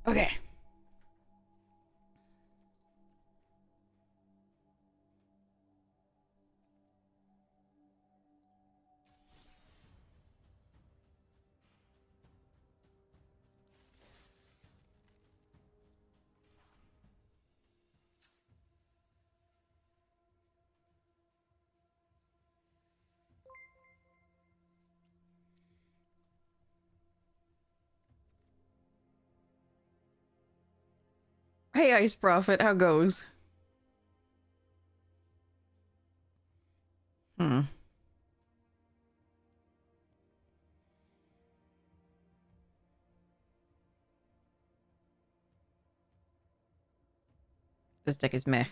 Okay. Hey, Ice Prophet, how goes? Hmm. This deck is meh.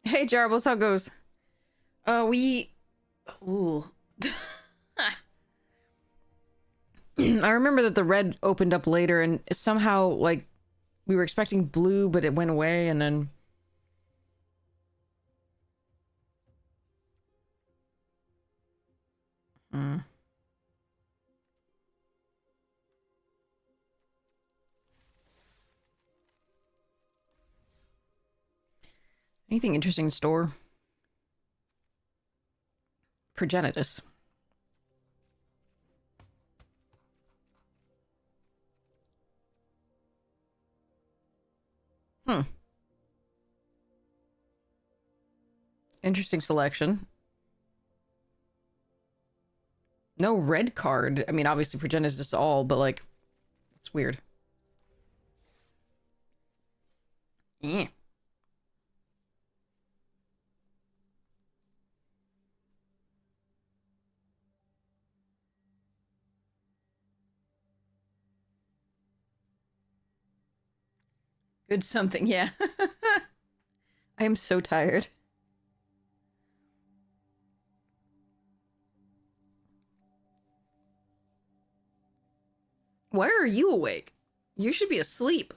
Hey, Jarbles, how goes? We... Ooh. I remember that the red opened up later, and somehow, like, we were expecting blue, but it went away, and then... Hmm. Anything interesting in store? Progenitus. Hmm. Interesting selection. No red card. I mean, obviously Progenitus all, but, like, it's weird. Yeah. Good something, yeah. I am so tired. Why are you awake? You should be asleep.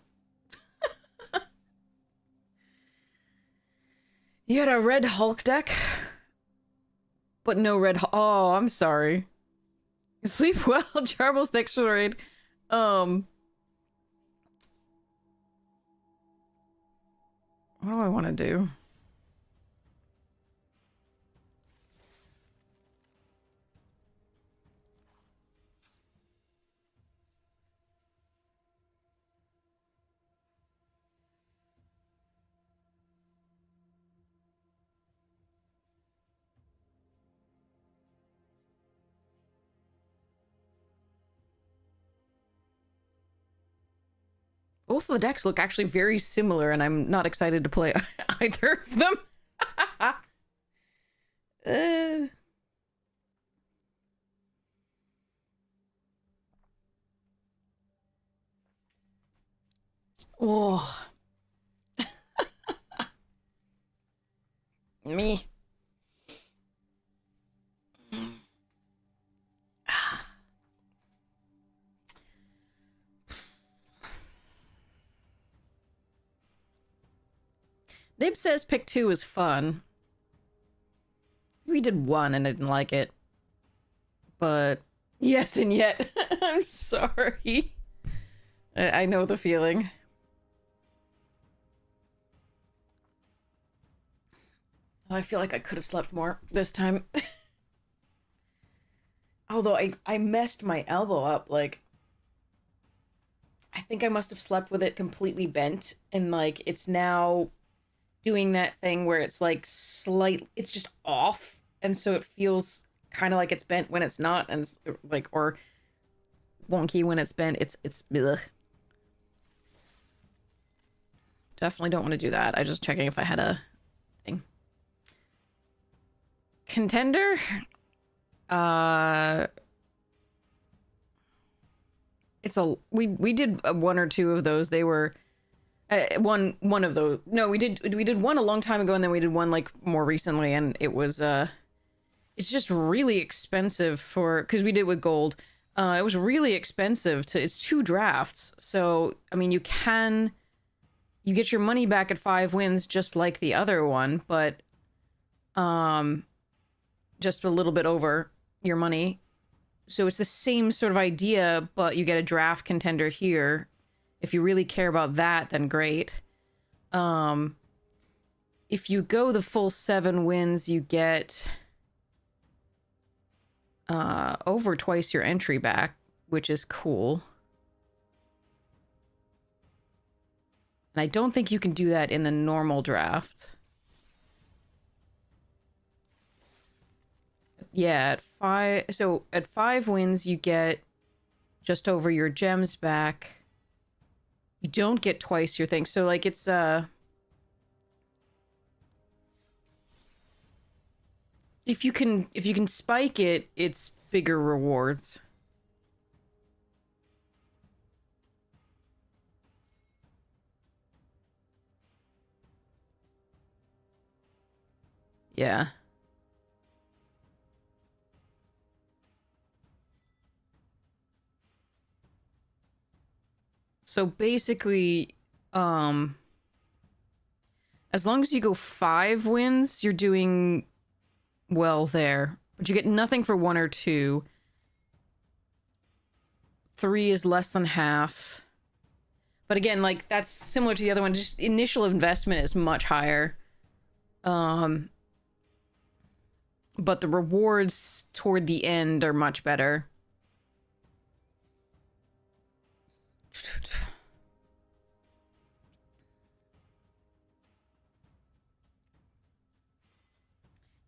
You had a red Hulk deck, but no red. Oh, I'm sorry. Sleep well, Jarbles. Thanks for the raid. Um, what do I want to do? Both of the decks look actually very similar, and I'm not excited to play either of them. uh... Oh, me. Nib says pick 2 is fun. We did 1 and I didn't like it. But yes, and yet I'm sorry. I know the feeling. I feel like I could have slept more this time. Although I messed my elbow up, like, I think I must have slept with it completely bent, and, like, it's now doing that thing where it's, like, it's just off, and so it feels kind of like it's bent when it's not, and it's, like, or wonky when it's bent. It's ugh. Definitely don't want to do that. I just checking if I had a thing. Contender? It's a we did one or two of those. They were one of those. No, we did one a long time ago, and then we did one like more recently, and it was it's just really expensive for because we did with gold. It was really expensive to. It's 2 drafts, so I mean you get your money back at 5 wins just like the other one, but just a little bit over your money. so it's the same sort of idea, but you get a draft contender here. If you really care about that, then great. If you go the full 7 wins, you get over twice your entry back, which is cool. And I don't think you can do that in the normal draft. Yeah, at 5 wins, you get just over your gems back. You don't get twice your thing. So, like, it's, if you can spike it, it's bigger rewards. Yeah. So basically, as long as you go 5 wins, you're doing well there. But you get nothing for 1 or 2. 3 is less than half. But again, like, that's similar to the other one. Just initial investment is much higher. But the rewards toward the end are much better.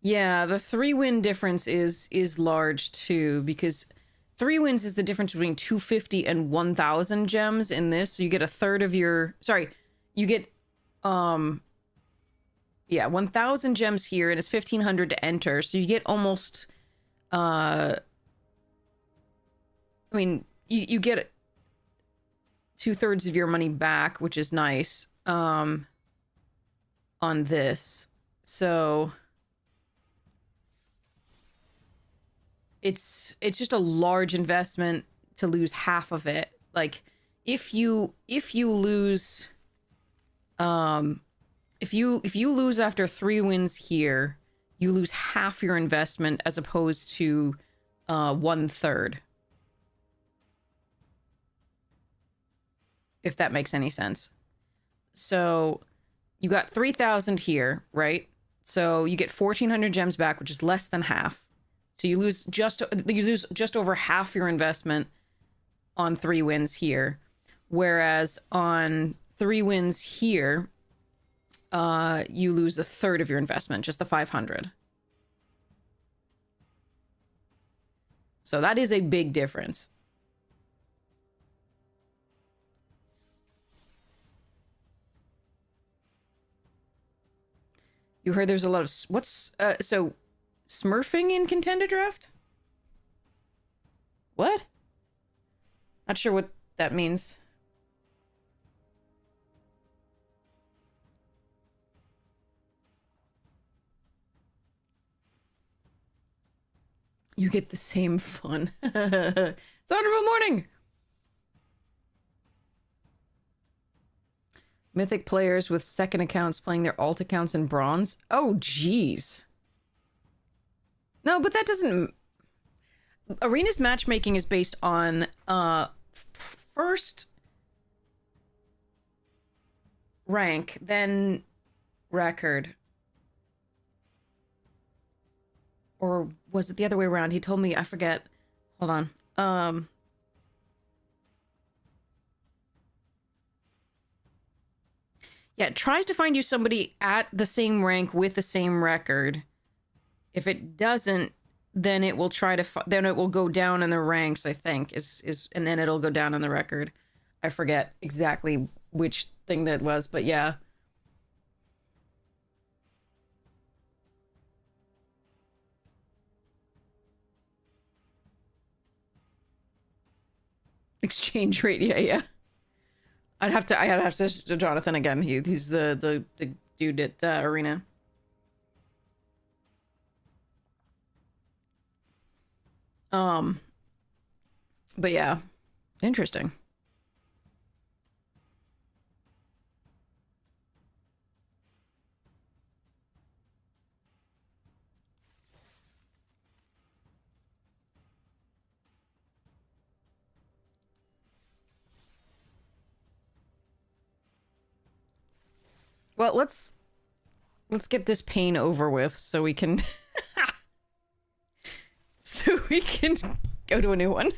Yeah, the 3-win difference is large too, because 3 wins is the difference between 250 and 1,000 gems in this. So you get a third of your... Sorry, you get... Yeah, 1,000 gems here, and it's 1,500 to enter. So you get almost... I mean, you get 2/3 of your money back, which is nice, on this. So... It's just a large investment to lose half of it. Like, if you lose, if you lose after 3 wins here, you lose half your investment as opposed to 1/3. If that makes any sense. So you got 3,000 here, right? So you get 1,400 gems back, which is less than half. So you lose just over half your investment on 3 wins here, whereas on 3 wins here, you lose a third of your investment, just the 500. So that is a big difference. You heard there's a lot of so smurfing in contender draft? What? Not sure what that means. You get the same fun. It's Honorable Morning! Mythic players with second accounts playing their alt accounts in bronze? Oh, jeez. No, but that doesn't... Arena's matchmaking is based on first rank, then record. Or was it the other way around? He told me, I forget. Hold on. Yeah, it tries to find you somebody at the same rank with the same record. If it doesn't, then it will try to then it will go down in the ranks, I think, and then it'll go down in the record. I forget exactly which thing that was, but yeah. Exchange rate, yeah. I'd have to Jonathan again. He's the dude at Arena. But yeah, interesting. Well, let's get this pain over with so we can so we can go to a new one.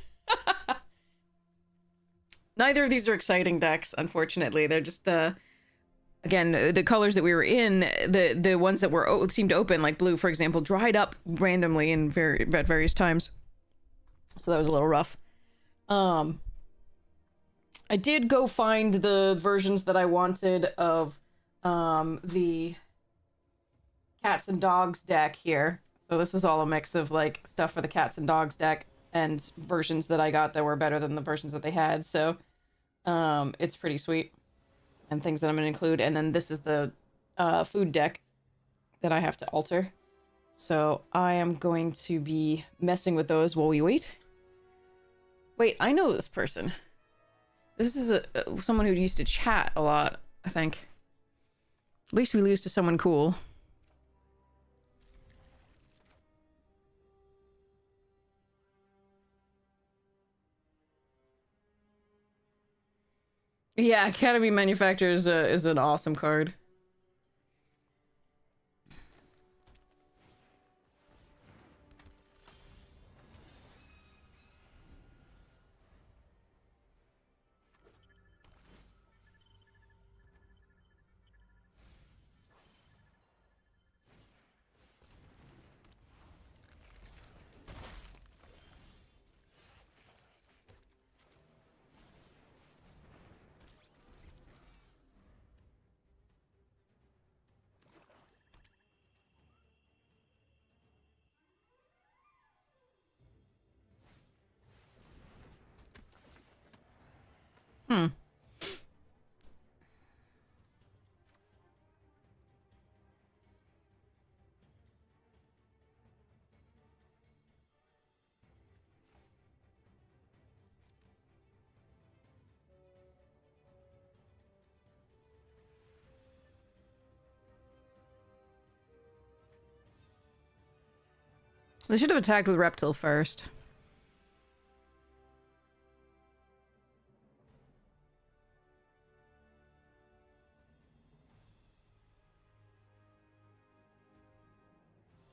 Neither of these are exciting decks, unfortunately. They're just again, the colors that we were in, the ones that were seemed to open, like blue, for example, dried up randomly at various times. So that was a little rough. I did go find the versions that I wanted of the cats and dogs deck here. So this is all a mix of like stuff for the cats and dogs deck and versions that I got that were better than the versions that they had. So it's pretty sweet. And things that I'm going to include. And then this is the food deck that I have to alter. So I am going to be messing with those while we wait. Wait, I know this person. This is someone who used to chat a lot, I think. At least we lose to someone cool. Yeah, Academy Manufacturer is an awesome card. Hmm. They should have attacked with Reptile first.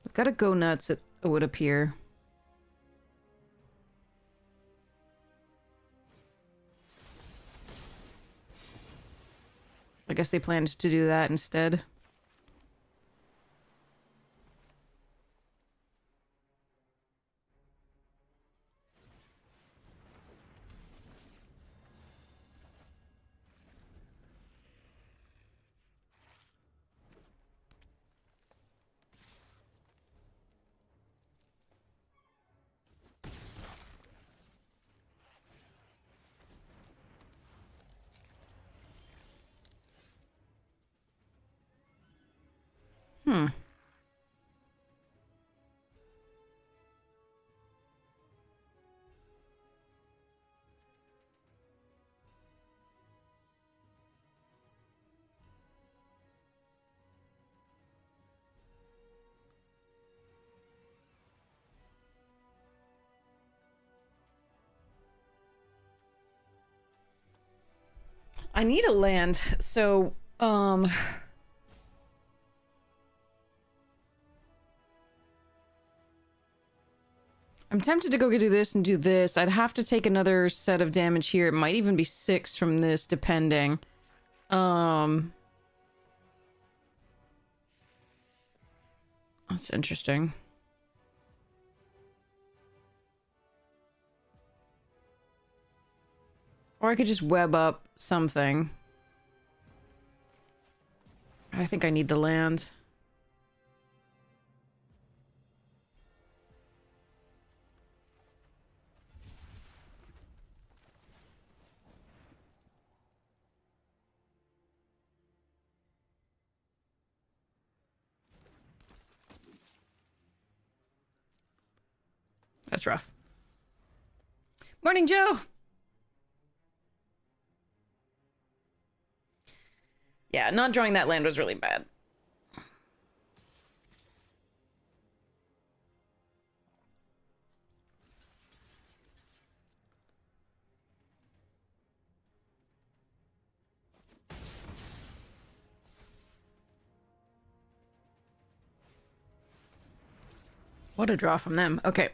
We've got to go nuts, it would appear. I guess they planned to do that instead. Hmm. I need a land, so, I'm tempted to go do this and do this. I'd have to take another set of damage here. It might even be 6 from this, depending. That's interesting. Or I could just web up something. I think I need the land. That's rough. Morning, Joe! Yeah, not drawing that land was really bad. What a draw from them. Okay.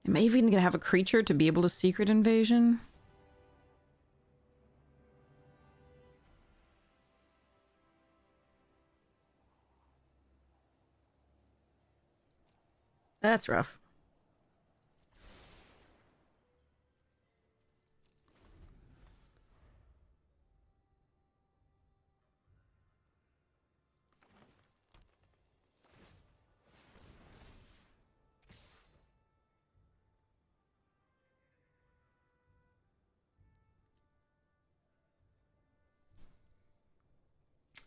Am I even gonna have a creature to be able to secret invasion? That's rough.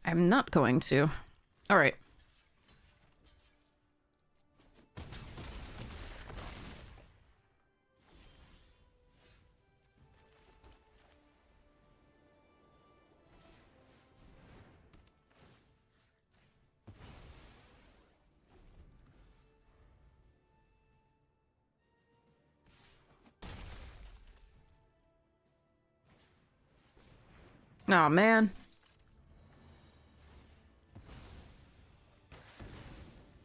I'm not going to. Alright. Aw, man.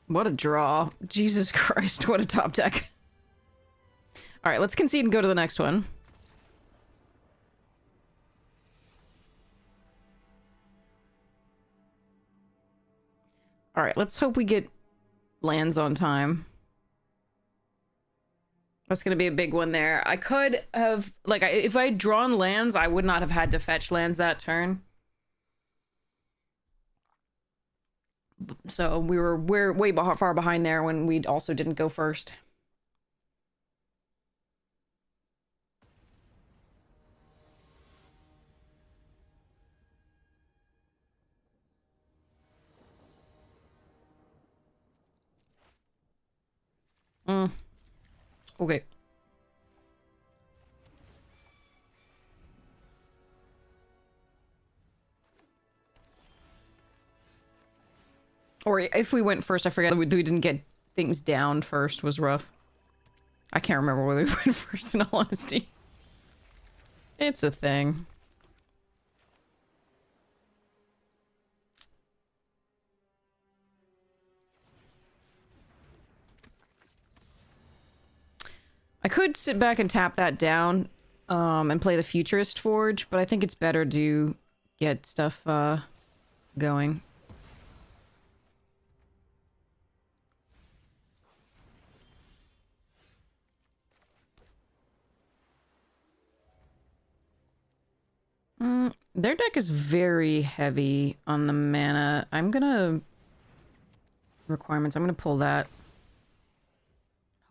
What a draw. Jesus Christ, what a top deck. Alright, let's concede and go to the next one. Alright, let's hope we get lands on time. That's gonna be a big one there. I could have... Like, if I had drawn lands, I would not have had to fetch lands that turn. So we're way far behind there when we also didn't go first. Okay. Or if we went first, I forget we didn't get things down first was rough. I can't remember whether we went first, in all honesty. It's a thing. I could sit back and tap that down, and play the Futurist Forge, but I think it's better to get stuff, going. Their deck is very heavy on the mana. I'm gonna... Requirements, I'm gonna pull that.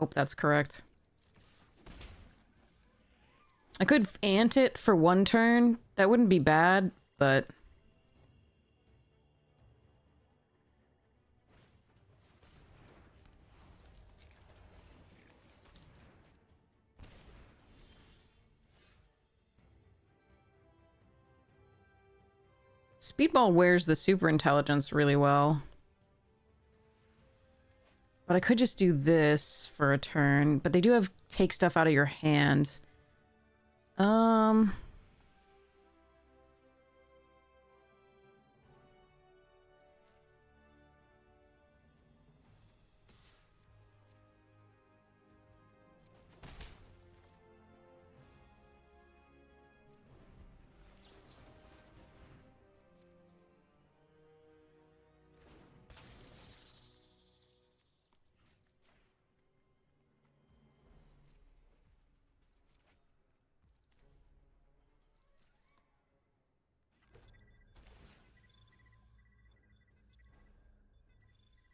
Hope that's correct. I could ant it for one turn. That wouldn't be bad, but... Speedball wears the super intelligence really well. But I could just do this for a turn. But they do have take stuff out of your hand.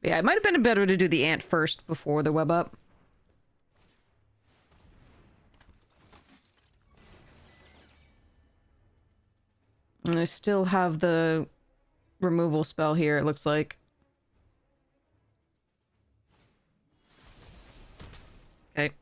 Yeah, it might have been better to do the ant first before the web up. And I still have the removal spell here, it looks like. Okay.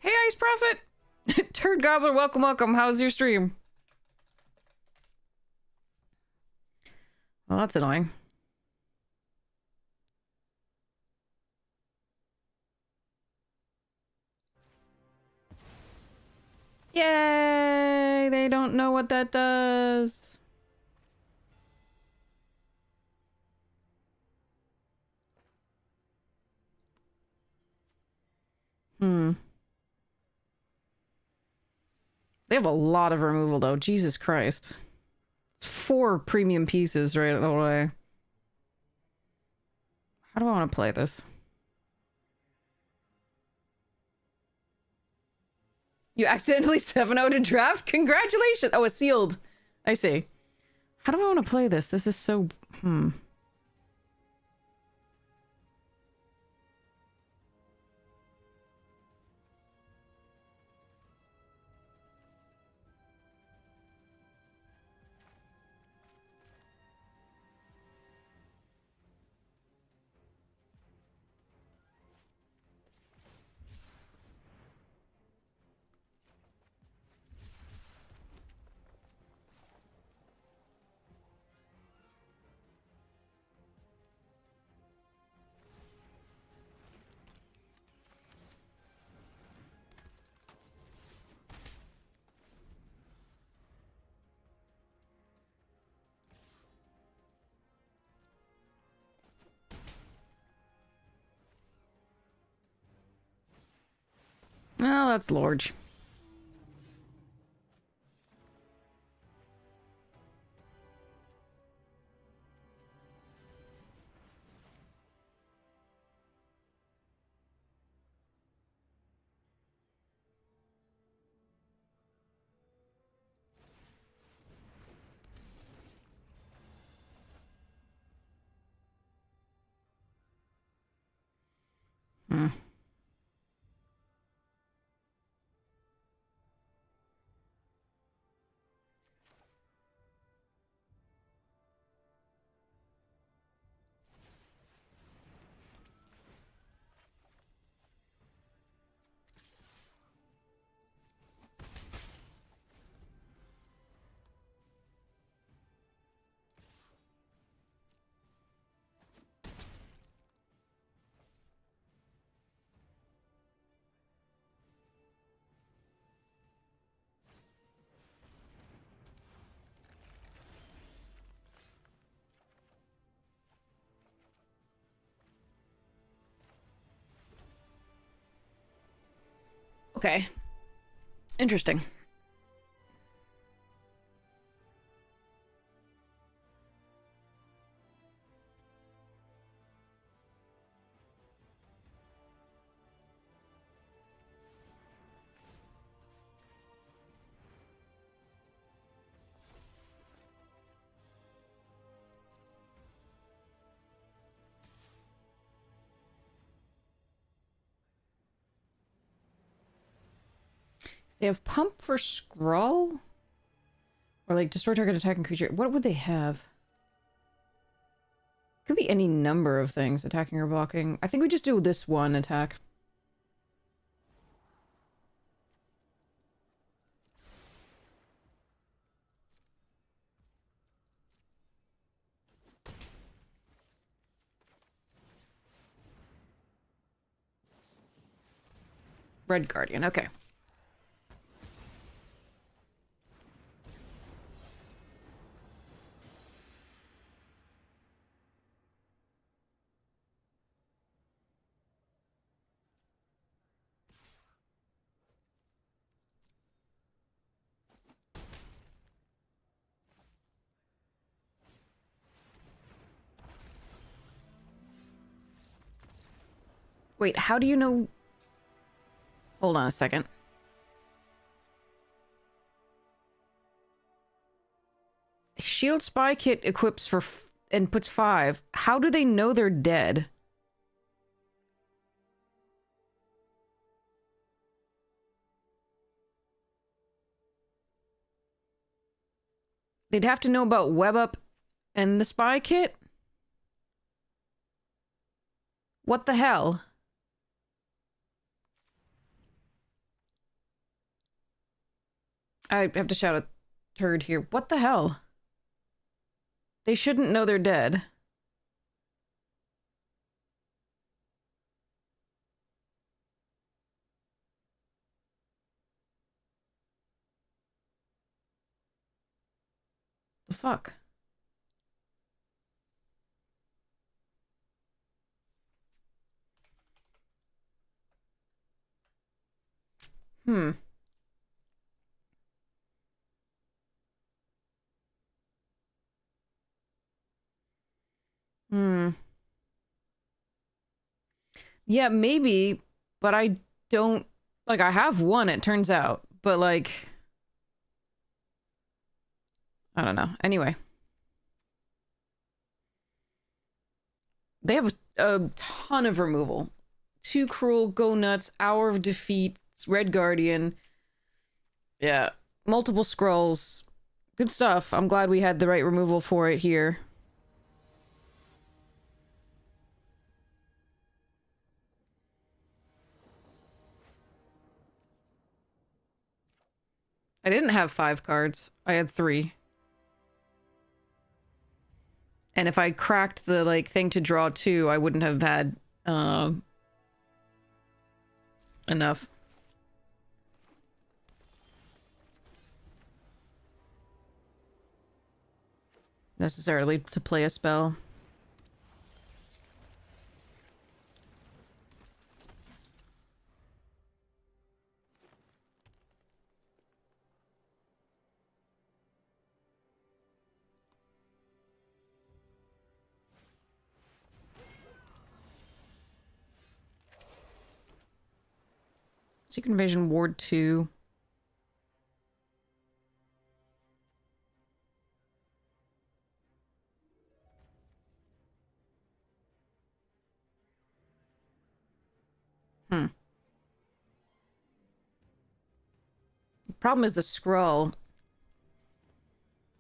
Hey, Ice Prophet! Turd Gobbler, welcome, welcome. How's your stream? Well, that's annoying. Yay! They don't know what that does. They have a lot of removal, though. Jesus Christ. It's 4 premium pieces right away. How do I want to play this? You accidentally 7-0'd a draft? Congratulations! Oh, it's sealed. I see. How do I want to play this? This is so... Oh, that's large. Okay. Interesting. They have pump for scroll? Or like destroy target attacking creature. What would they have? Could be any number of things, attacking or blocking. I think we just do this one attack. Red Guardian, okay. Wait, how do you know... Hold on a second. Shield spy kit equips for... and puts 5. How do they know they're dead? They'd have to know about web up and the spy kit? What the hell? I have to shout at Turd here. What the hell? They shouldn't know they're dead. The fuck? Hmm. Hmm. Yeah, maybe, but I don't... Like, I have one, it turns out. But, like... I don't know. Anyway. They have a ton of removal. Too Cruel, Go Nuts, Hour of Defeat, Red Guardian. Yeah. Multiple scrolls. Good stuff. I'm glad we had the right removal for it here. I didn't have 5 cards. I had 3. And if I cracked the, like, thing to draw 2, I wouldn't have had, enough. Necessarily to play a spell. Secret Invasion Ward 2. Problem is the scroll.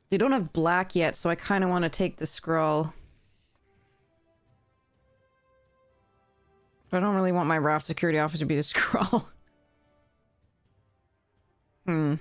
They don't have black yet, so I kind of want to take the scroll. But I don't really want my Raft security officer to be the scroll. Hmm.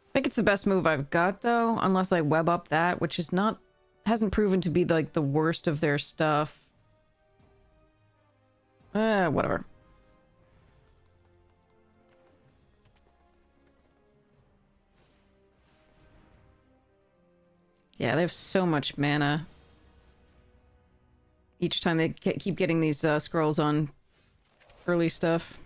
I think it's the best move I've got, though, unless I web up that, which is not... hasn't proven to be, like, the worst of their stuff. Whatever. Yeah, they have so much mana. Each time they keep getting these scrolls on early stuff.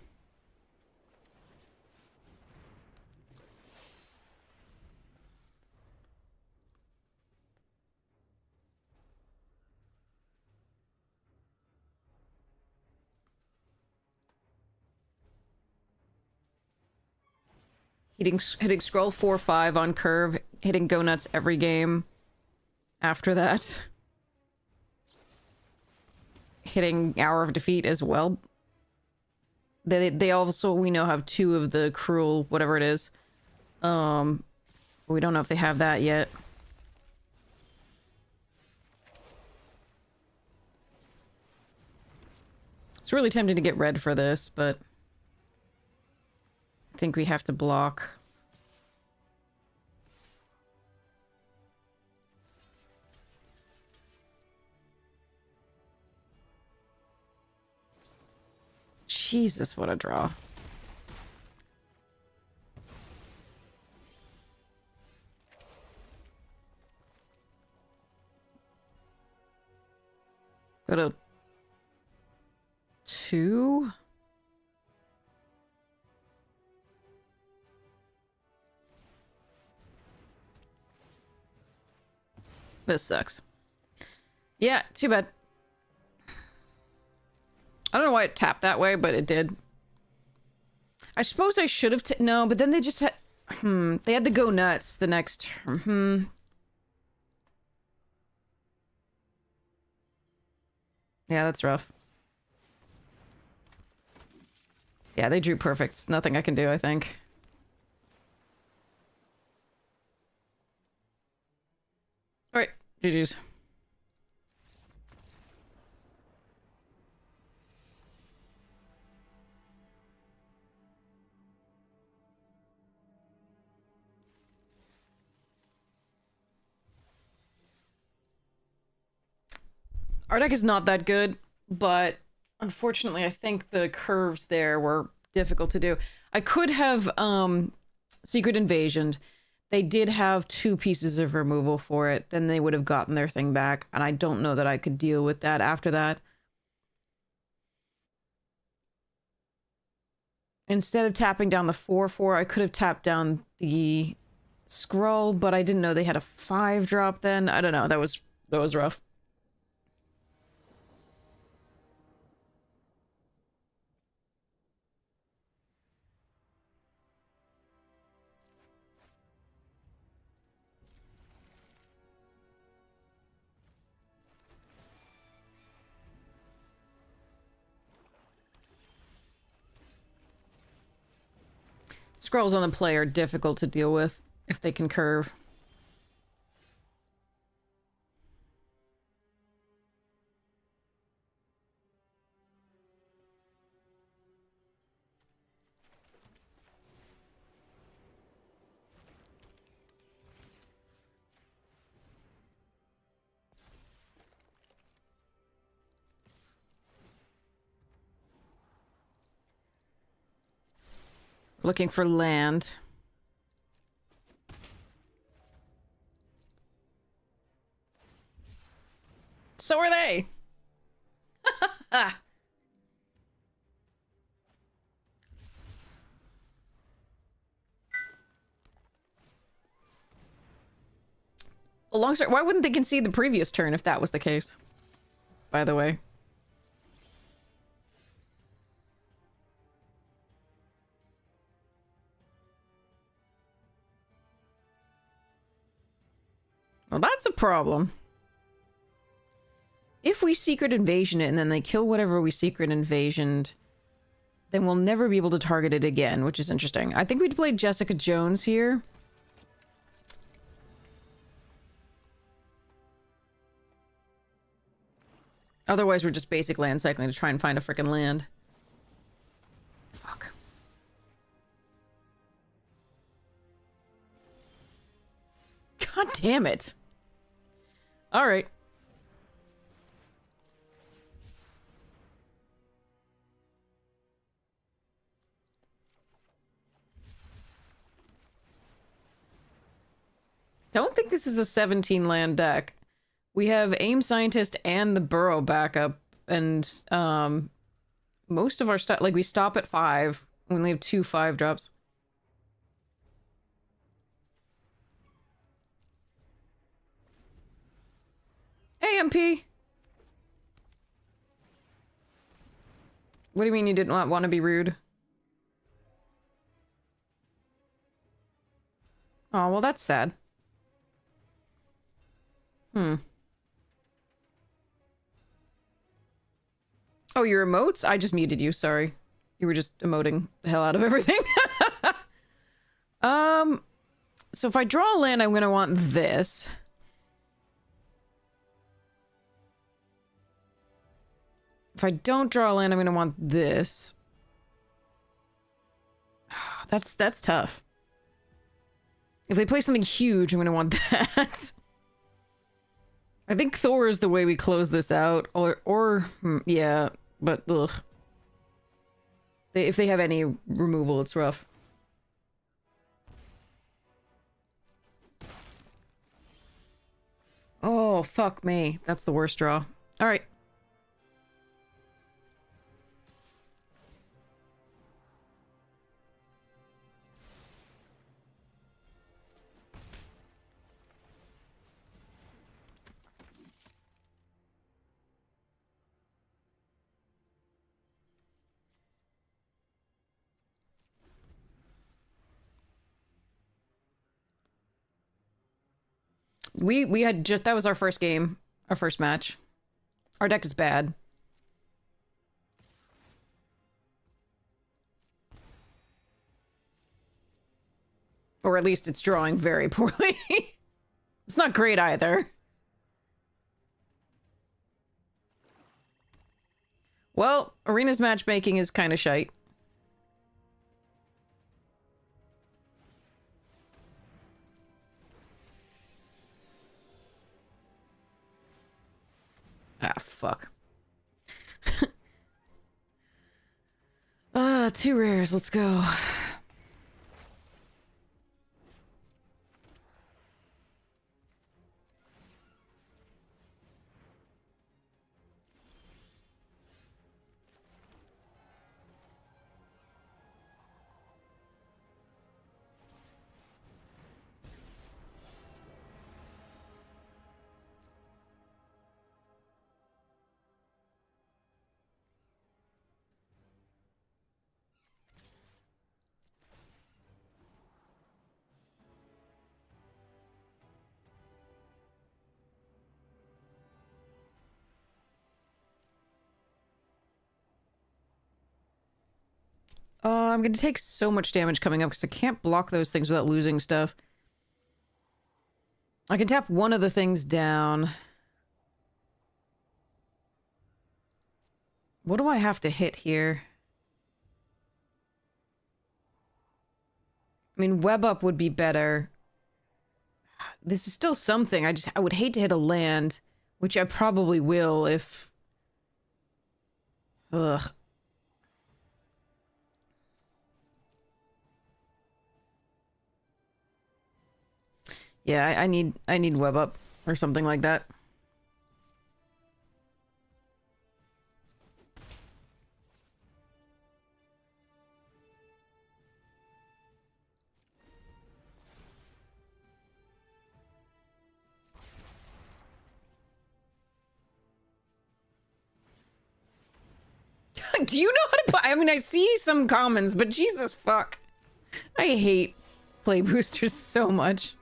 Hitting scroll 4-5 on curve, hitting Go Nuts every game after that. Hitting Hour of Defeat as well. They also, we know, have 2 of the Cruel, whatever it is. We don't know if they have that yet. It's really tempting to get red for this, but... I think we have to block. Jesus, what a draw. put a 2. This sucks. Yeah, too bad. I don't know why it tapped that way, but it did. I suppose I should have... No, but then they just had... They had to go nuts the next... Yeah, that's rough. Yeah, they drew perfect. Nothing I can do, I think. Alright, GG's. Our deck is not that good, but unfortunately I think the curves there were difficult to do. I could have Secret Invasioned. They did have 2 pieces of removal for it, then they would have gotten their thing back, and I don't know that I could deal with that after that. Instead of tapping down the 4/4, I could have tapped down the Scroll, but I didn't know they had a 5-drop then. I don't know, that was rough. Scrolls on the play are difficult to deal with if they can curve. Looking for land. So are they. Long story, why wouldn't they concede the previous turn if that was the case? By the way. Well, that's a problem. If we Secret Invasion it and then they kill whatever we Secret Invasioned, then we'll never be able to target it again, which is interesting. I think we'd play Jessica Jones here. Otherwise, we're just basic land cycling to try and find a frickin' land. Fuck. God damn it. Alright. Don't think this is a 17 land deck. We have Aim Scientist and the Burrow backup, and most of our stuff, like we stop at 5. We only have 2 5-drops. Hey, MP! What do you mean you did not want to be rude? Oh, well, that's sad. Oh, your emotes? I just muted you, sorry. You were just emoting the hell out of everything. So if I draw a land, I'm gonna want this. If I don't draw a land, I'm gonna want this. That's tough. If they play something huge, I'm gonna want that. I think Thor is the way we close this out, or yeah, but ugh. If they have any removal, it's rough. Oh, fuck me. That's the worst draw. Alright. We had just... That was our first game. Our first match. Our deck is bad. Or at least it's drawing very poorly. It's not great either. Well, Arena's matchmaking is kind of shite. Ah, fuck. Two rares, let's go. I'm gonna take so much damage coming up because I can't block those things without losing stuff. I can tap one of the things down. What do I have to hit here? I mean, web up would be better. This is still something. I would hate to hit a land, which I probably will if... Ugh. Yeah, I need web up or something like that. Do you know how to play? I mean, I see some commons, but Jesus fuck. I hate play boosters so much.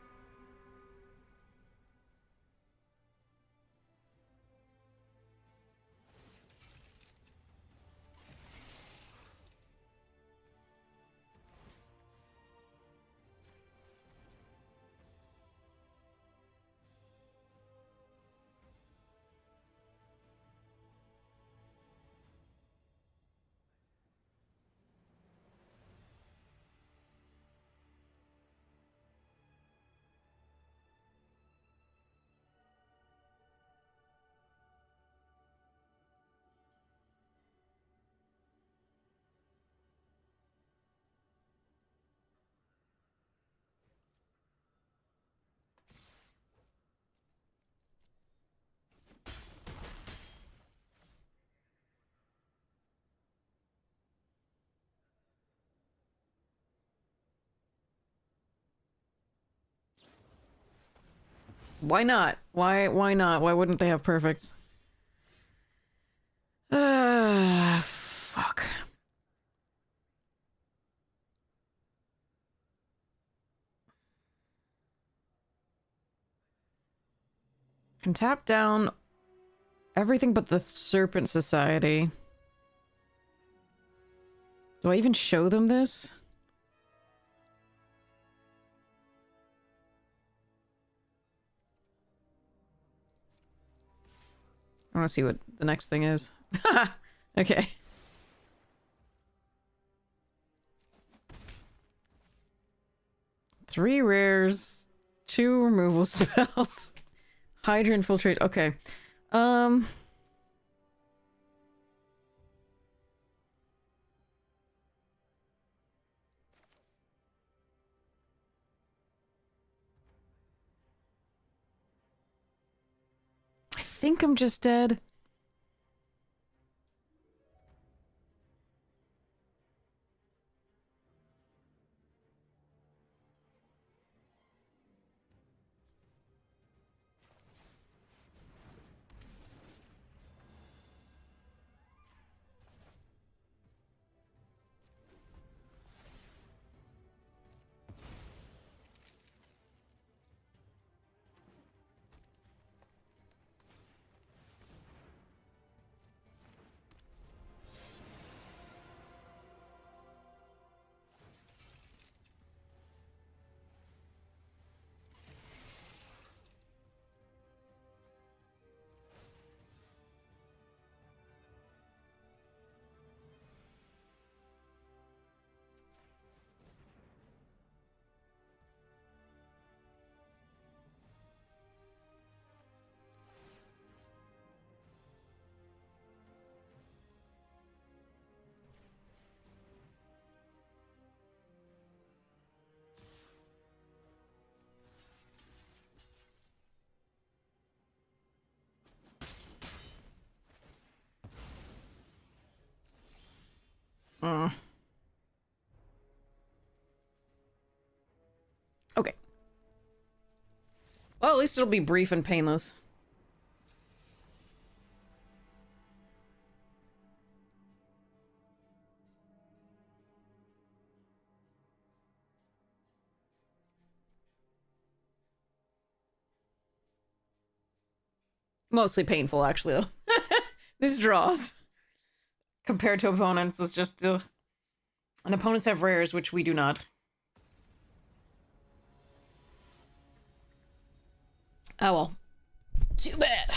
Why not? Why not? Why wouldn't they have perfects? Fuck. Can tap down everything but the Serpent Society. Do I even show them this? I want to see what the next thing is. Okay. Three rares, two removal spells. Hydra Infiltrate. Okay. I think I'm just dead. Well, at least it'll be brief and painless. Mostly painful, actually, though. These draws, compared to opponents, is just... and opponents have rares, which we do not. Oh well. Too bad.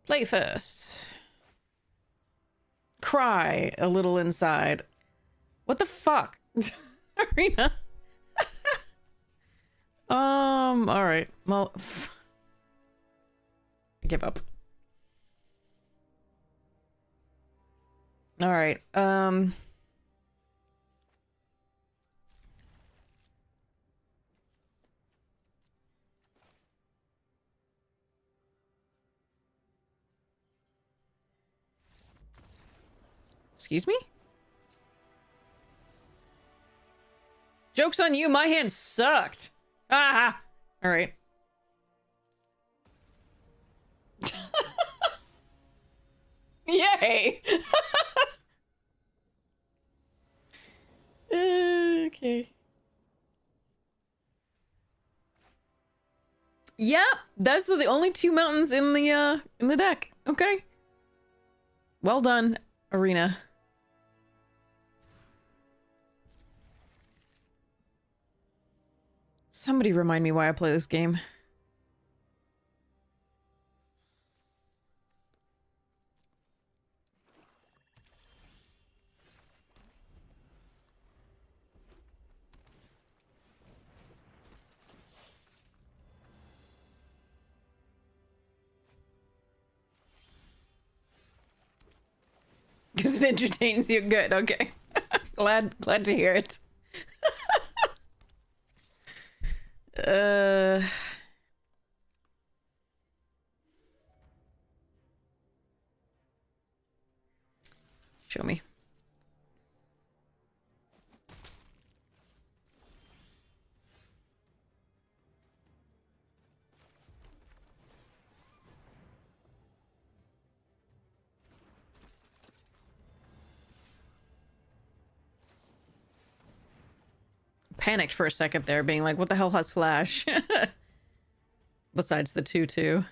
Play first. Cry a little inside. What the fuck? Arena. Alright. Well, I give up. Alright, excuse me? Joke's on you, my hand sucked. Ah! Alright. Yay! Okay. Yep, that's the only two mountains in the deck. Okay. Well done, Arena. Somebody remind me why I play this game. Because it entertains you. Good, okay. glad to hear it. Show me. Panicked for a second there, being like, what the hell has flash? Besides the 2/2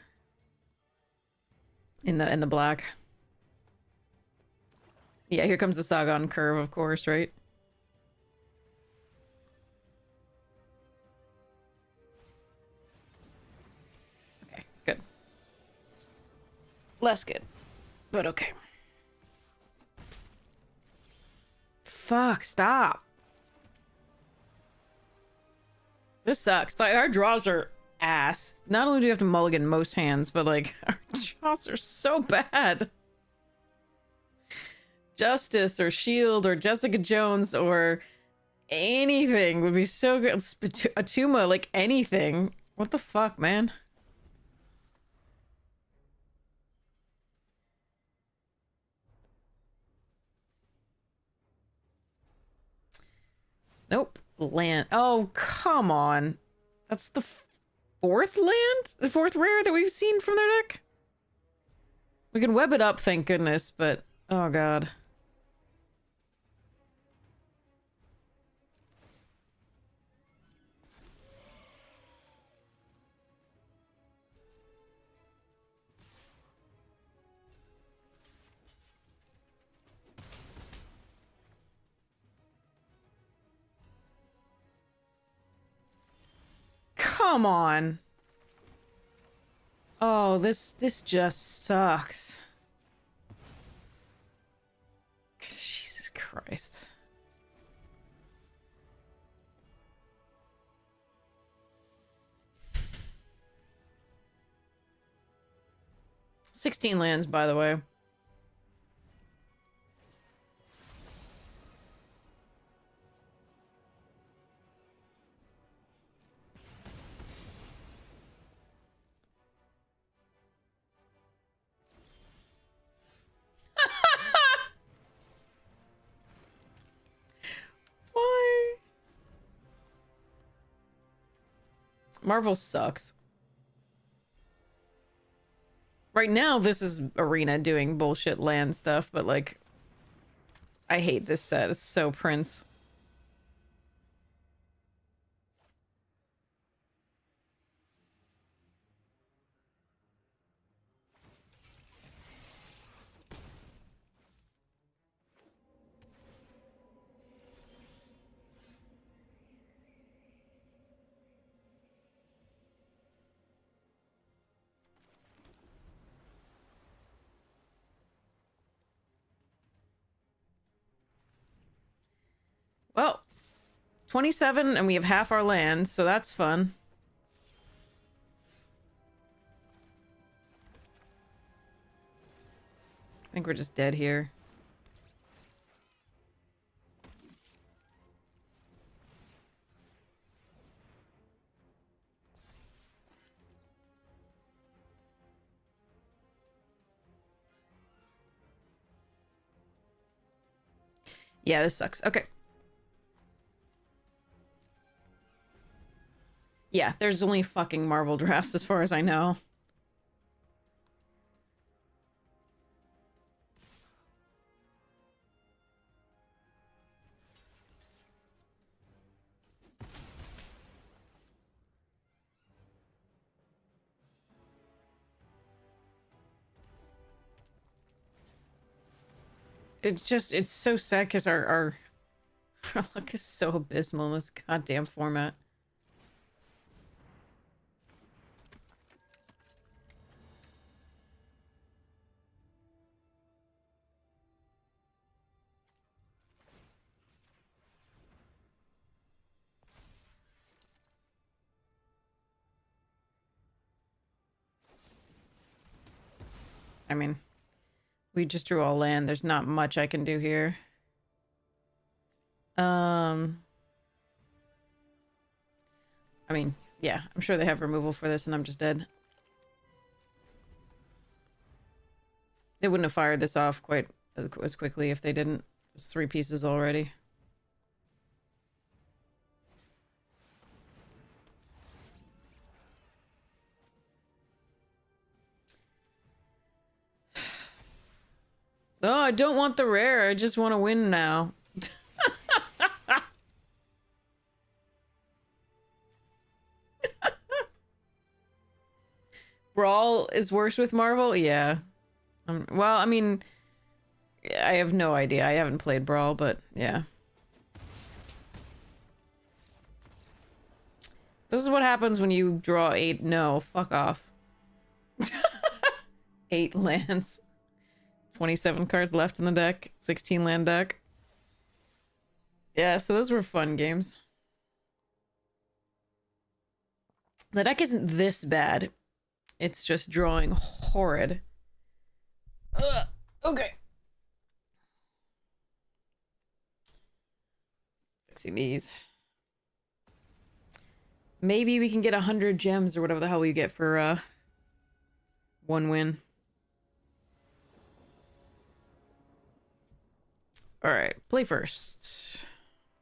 in the black. Yeah, here comes the Sagon curve, of course, right? Okay, good. Less good, but okay. Fuck, stop. This sucks. Like, our draws are ass. Not only do we have to mulligan most hands, but like, our draws are so bad. Justice or Shield or Jessica Jones or anything would be so good. Atuma, like anything. What the fuck, man? Nope. Land. Oh, come on. That's the fourth land? The fourth rare that we've seen from their deck? We can web it up, thank goodness, but... oh, God. Come on. Oh, this just sucks. Jesus Christ. $16 lands, by the way. Why? Marvel sucks. Right now, this is Arena doing bullshit land stuff, but like, I hate this set. It's so Prince. Well, 27 and we have half our land, so that's fun. I think we're just dead here. Yeah, this sucks. Okay. Yeah, there's only fucking Marvel drafts as far as I know. It's so sad because our luck is so abysmal in this goddamn format. I mean, we just drew all land. There's not much I can do here. I mean, yeah, I'm sure they have removal for this and I'm just dead. They wouldn't have fired this off quite as quickly if they didn't. There's 3 pieces already. Oh, I don't want the rare. I just want to win now. Brawl is worse with Marvel? Yeah. Well, I mean, I have no idea. I haven't played Brawl, but yeah. This is what happens when you draw 8. No, fuck off. 8 lands. 27 cards left in the deck. 16 land deck. Yeah, so those were fun games. The deck isn't this bad. It's just drawing horrid. Ugh, okay. Fixing these. Maybe we can get 100 gems or whatever the hell we get for 1 win. Alright, play first.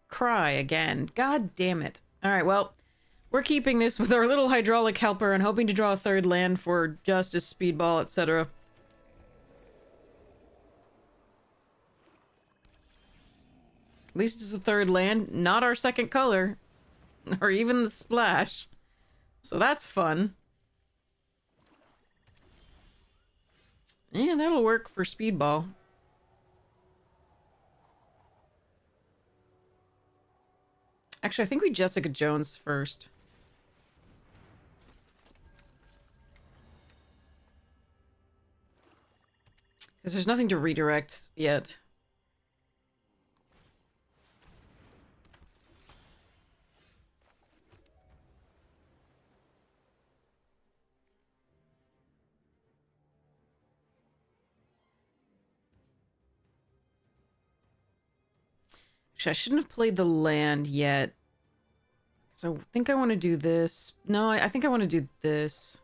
Cry again. God damn it. Alright, well, we're keeping this with our little hydraulic helper and hoping to draw a 3rd land for Justice, Speedball, etc. At least it's a 3rd land, not our 2nd color. Or even the splash. So that's fun. Yeah, that'll work for Speedball. Actually, I think we Jessica Jones first. Because there's nothing to redirect yet. Actually, I shouldn't have played the land yet. So I think I want to do this. No, I think I want to do this.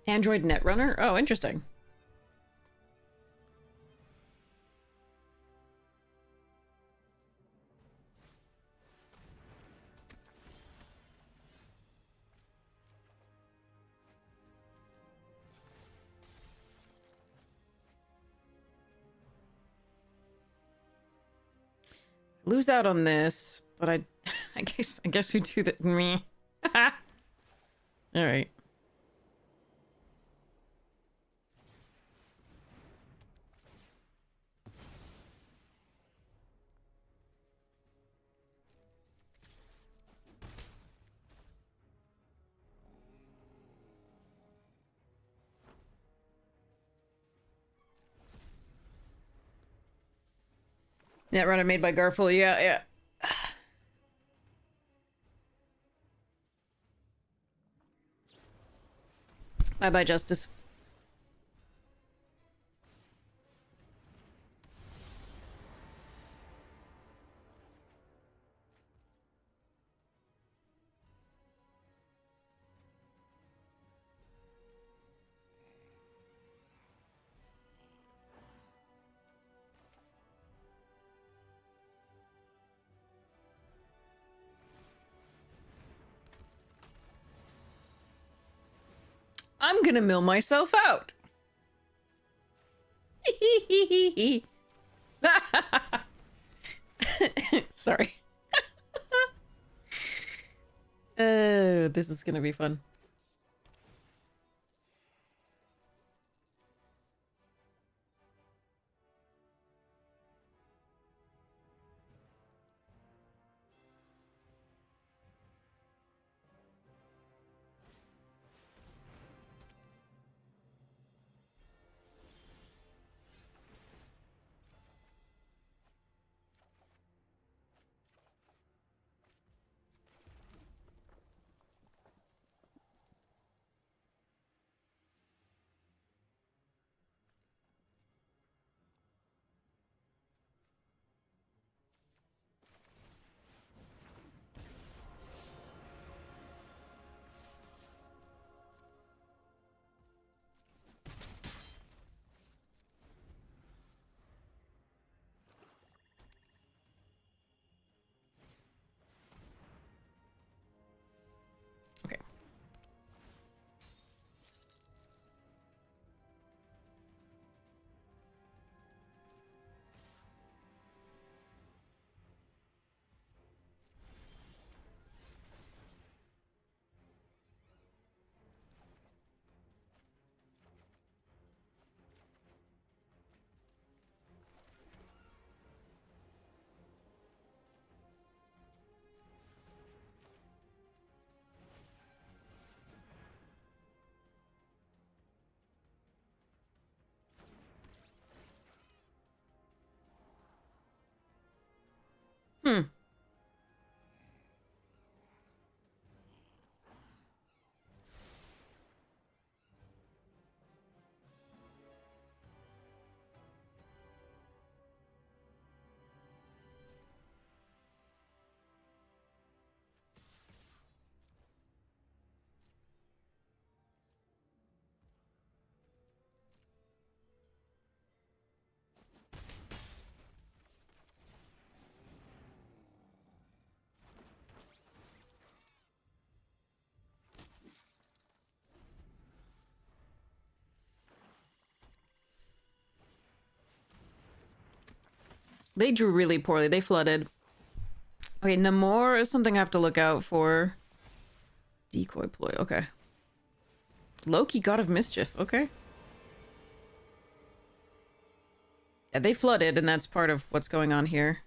Android Netrunner? Oh, interesting. Lose out on this, but I guess we do that. Me. All right. Netrunner made by Garfield. Yeah, yeah. Bye-bye, Justice. I'm gonna mill myself out. Sorry. Oh, this is gonna be fun. Okay. Hmm. They drew really poorly. They flooded. Okay, Namor is something I have to look out for. Decoy ploy, okay. Loki, God of Mischief, okay. Yeah, they flooded, and that's part of what's going on here.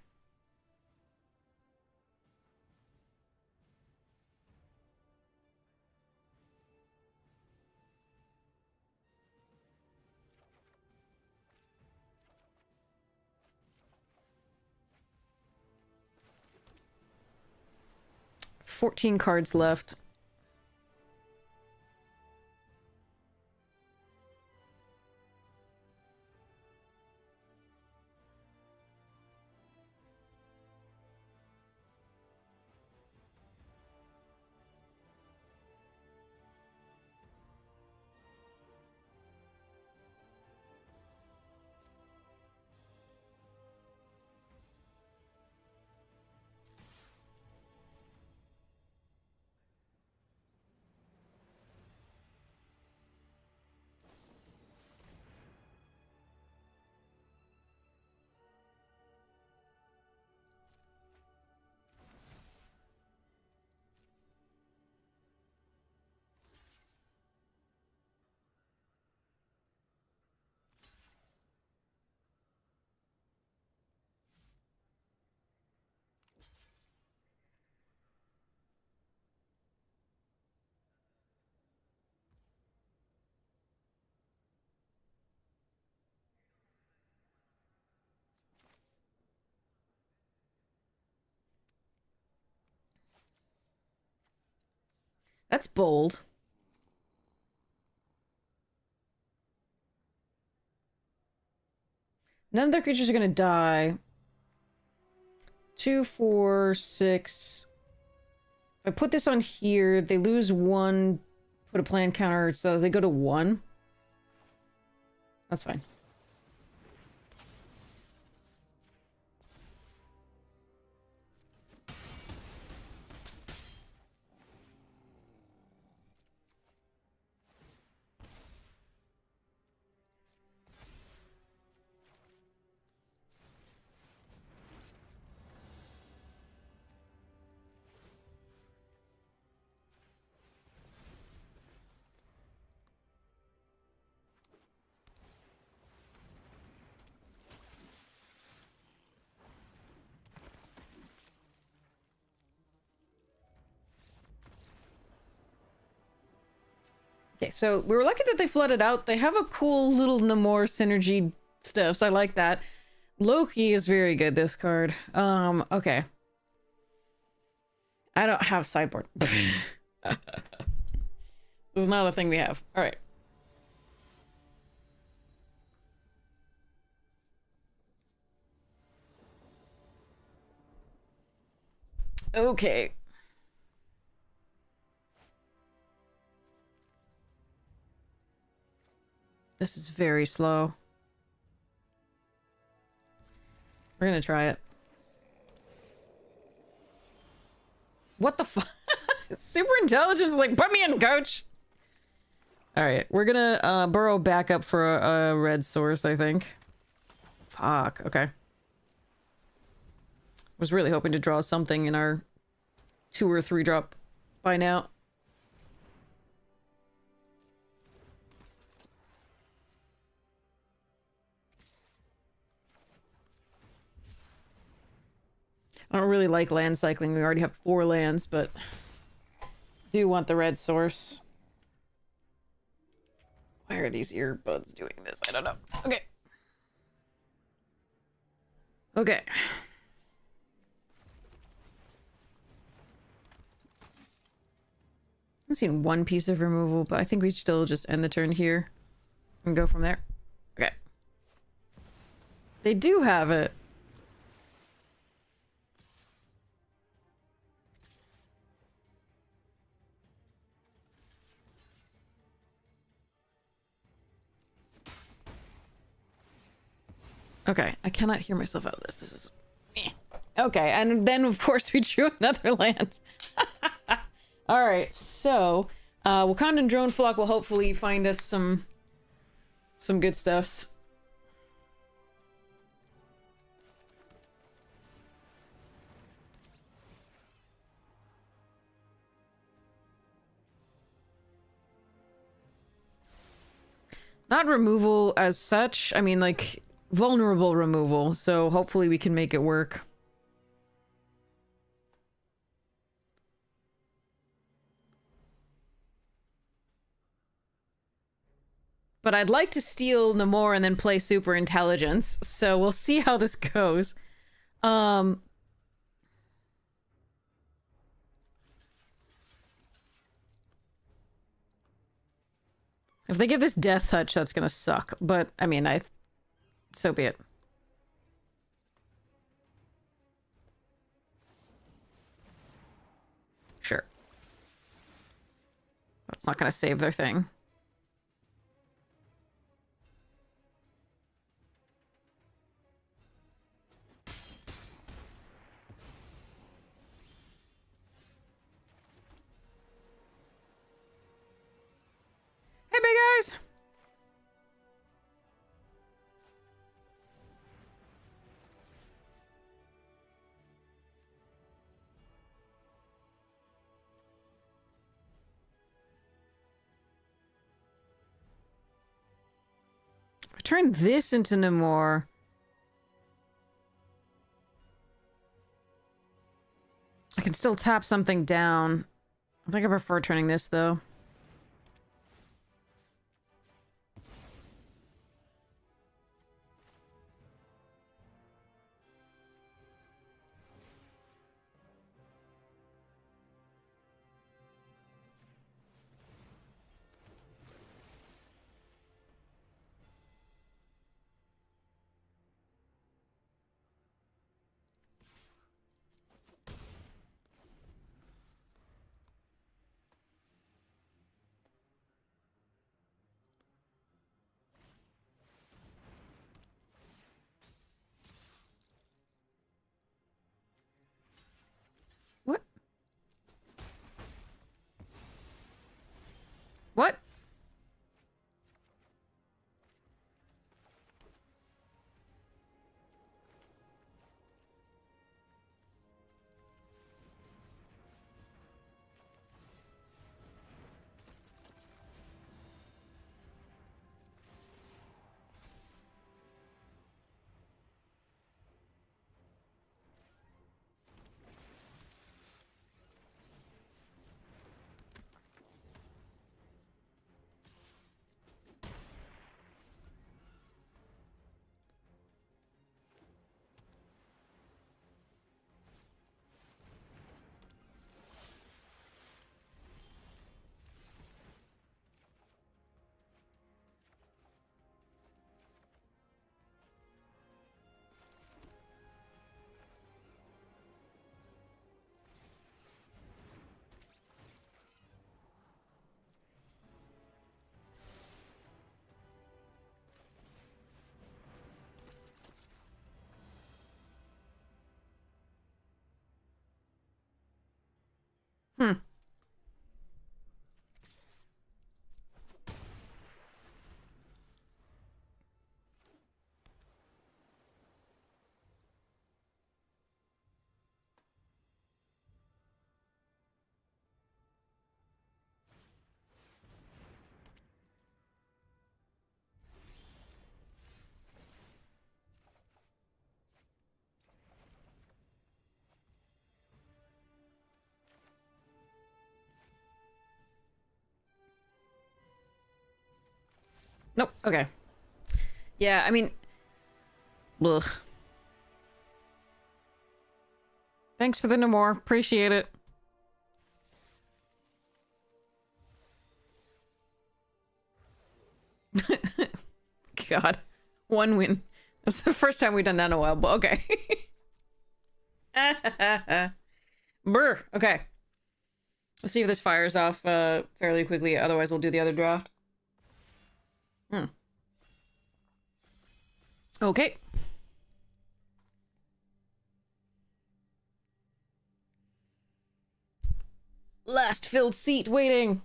$14 cards left. That's bold. None of their creatures are gonna die. 2, 4, 6. If I put this on here, they lose 1, put a plan counter, so they go to 1. That's fine. Okay, so we were lucky that they flooded out. They have a cool little Namor synergy stuff, so I like that. Loki is very good, this card. Okay. I don't have sideboard. This is not a thing we have. Alright. Okay. This is very slow. We're gonna try it. What the fuck? Super intelligence is like, put me in, coach! Alright, we're gonna burrow back up for a red source, I think. Fuck, okay. Was really hoping to draw something in our 2 or 3 drop by now. I don't really like land cycling. We already have 4 lands, but do want the red source. Why are these earbuds doing this? I don't know. Okay. Okay. I've seen 1 piece of removal, but I think we still just end the turn here and go from there. Okay. They do have it. Okay, I cannot hear myself out of this. This is... Okay, and then of course we drew another land. Alright, so... Wakandan Drone Flock will hopefully find us some good stuffs. Not removal as such. I mean, like, vulnerable removal. So hopefully we can make it work. But I'd like to steal Namor and then play Super Intelligence. So we'll see how this goes. If they give this Death Touch, that's gonna suck. But, I mean, so be it. Sure. That's not gonna save their thing. Hey, big guys! I turn this into Namor. I can still tap something down. I think I prefer turning this, though. Hmm. Nope. Okay. Yeah, I mean... Ugh. Thanks for the no more. Appreciate it. God. One win. That's the first time we've done that in a while, but okay. Brr. Okay. We'll see if this fires off fairly quickly. Otherwise, we'll do the other draft. Hmm. Okay. Last filled seat waiting.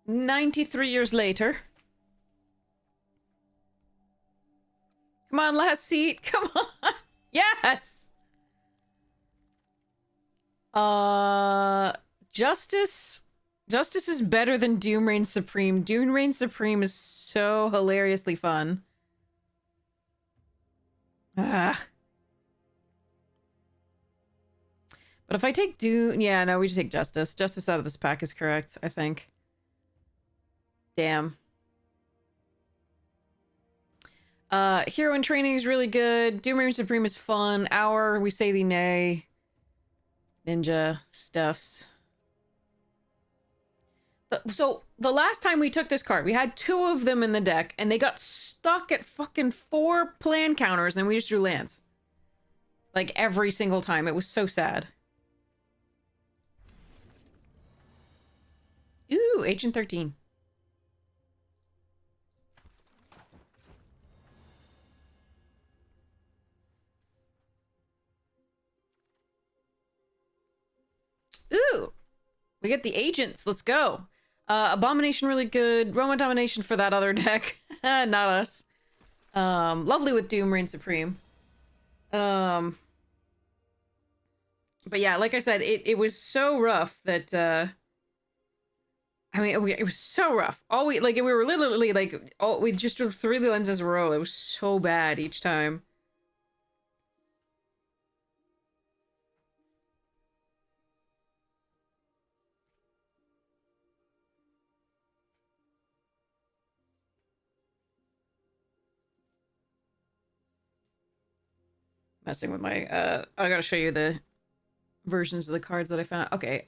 "93 years later." Come on, last seat. Come on. Yes. Justice. Justice is better than Doom Reign Supreme. Doom Reign Supreme is so hilariously fun. Ah. But if I take Doom... Yeah, no, we just take Justice. Justice out of this pack is correct, I think. Damn. Hero in Training is really good. Doom Reign Supreme is fun. Hour, We Say Thee Nay. Ninja stuffs. So, the last time we took this card, we had 2 of them in the deck, and they got stuck at fucking 4 plan counters, and we just drew lands. Like, every single time. It was so sad. Ooh, Agent 13. Ooh, we get the agents. Let's go. Abomination really good. Roma Domination for that other deck. Not us. Lovely with Doom Reign Supreme. But yeah, like I said, it was so rough that, I mean, it was so rough. We were literally, like, we just drew 3 lenses in a row. It was so bad each time. Messing with my, I gotta show you the versions of the cards that I found. Okay,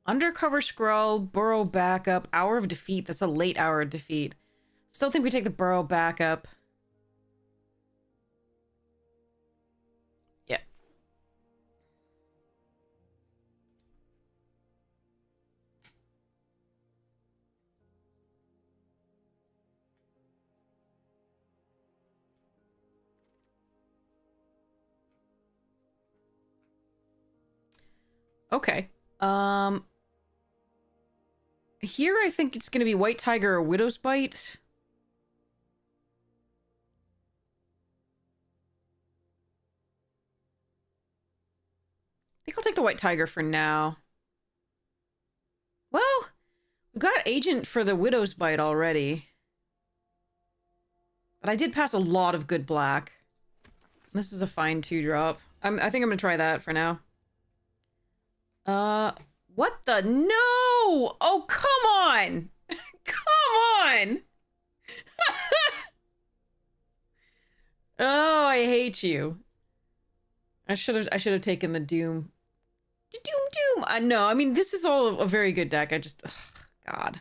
Undercover Scroll, Burrow Backup, Hour of Defeat. That's a late Hour of Defeat. Still think we take the Burrow Backup. Yeah. Okay. Here I think it's gonna be White Tiger or Widow's Bite. I think I'll take the White Tiger for now. Well, we got Agent for the Widow's Bite already. But I did pass a lot of good black. This is a fine 2-drop. I think I'm gonna try that for now. What the? No! Oh, come on! Come on! Oh, I hate you. I should have taken the Doom. No, I mean, this is all a very good deck. I just, ugh, God.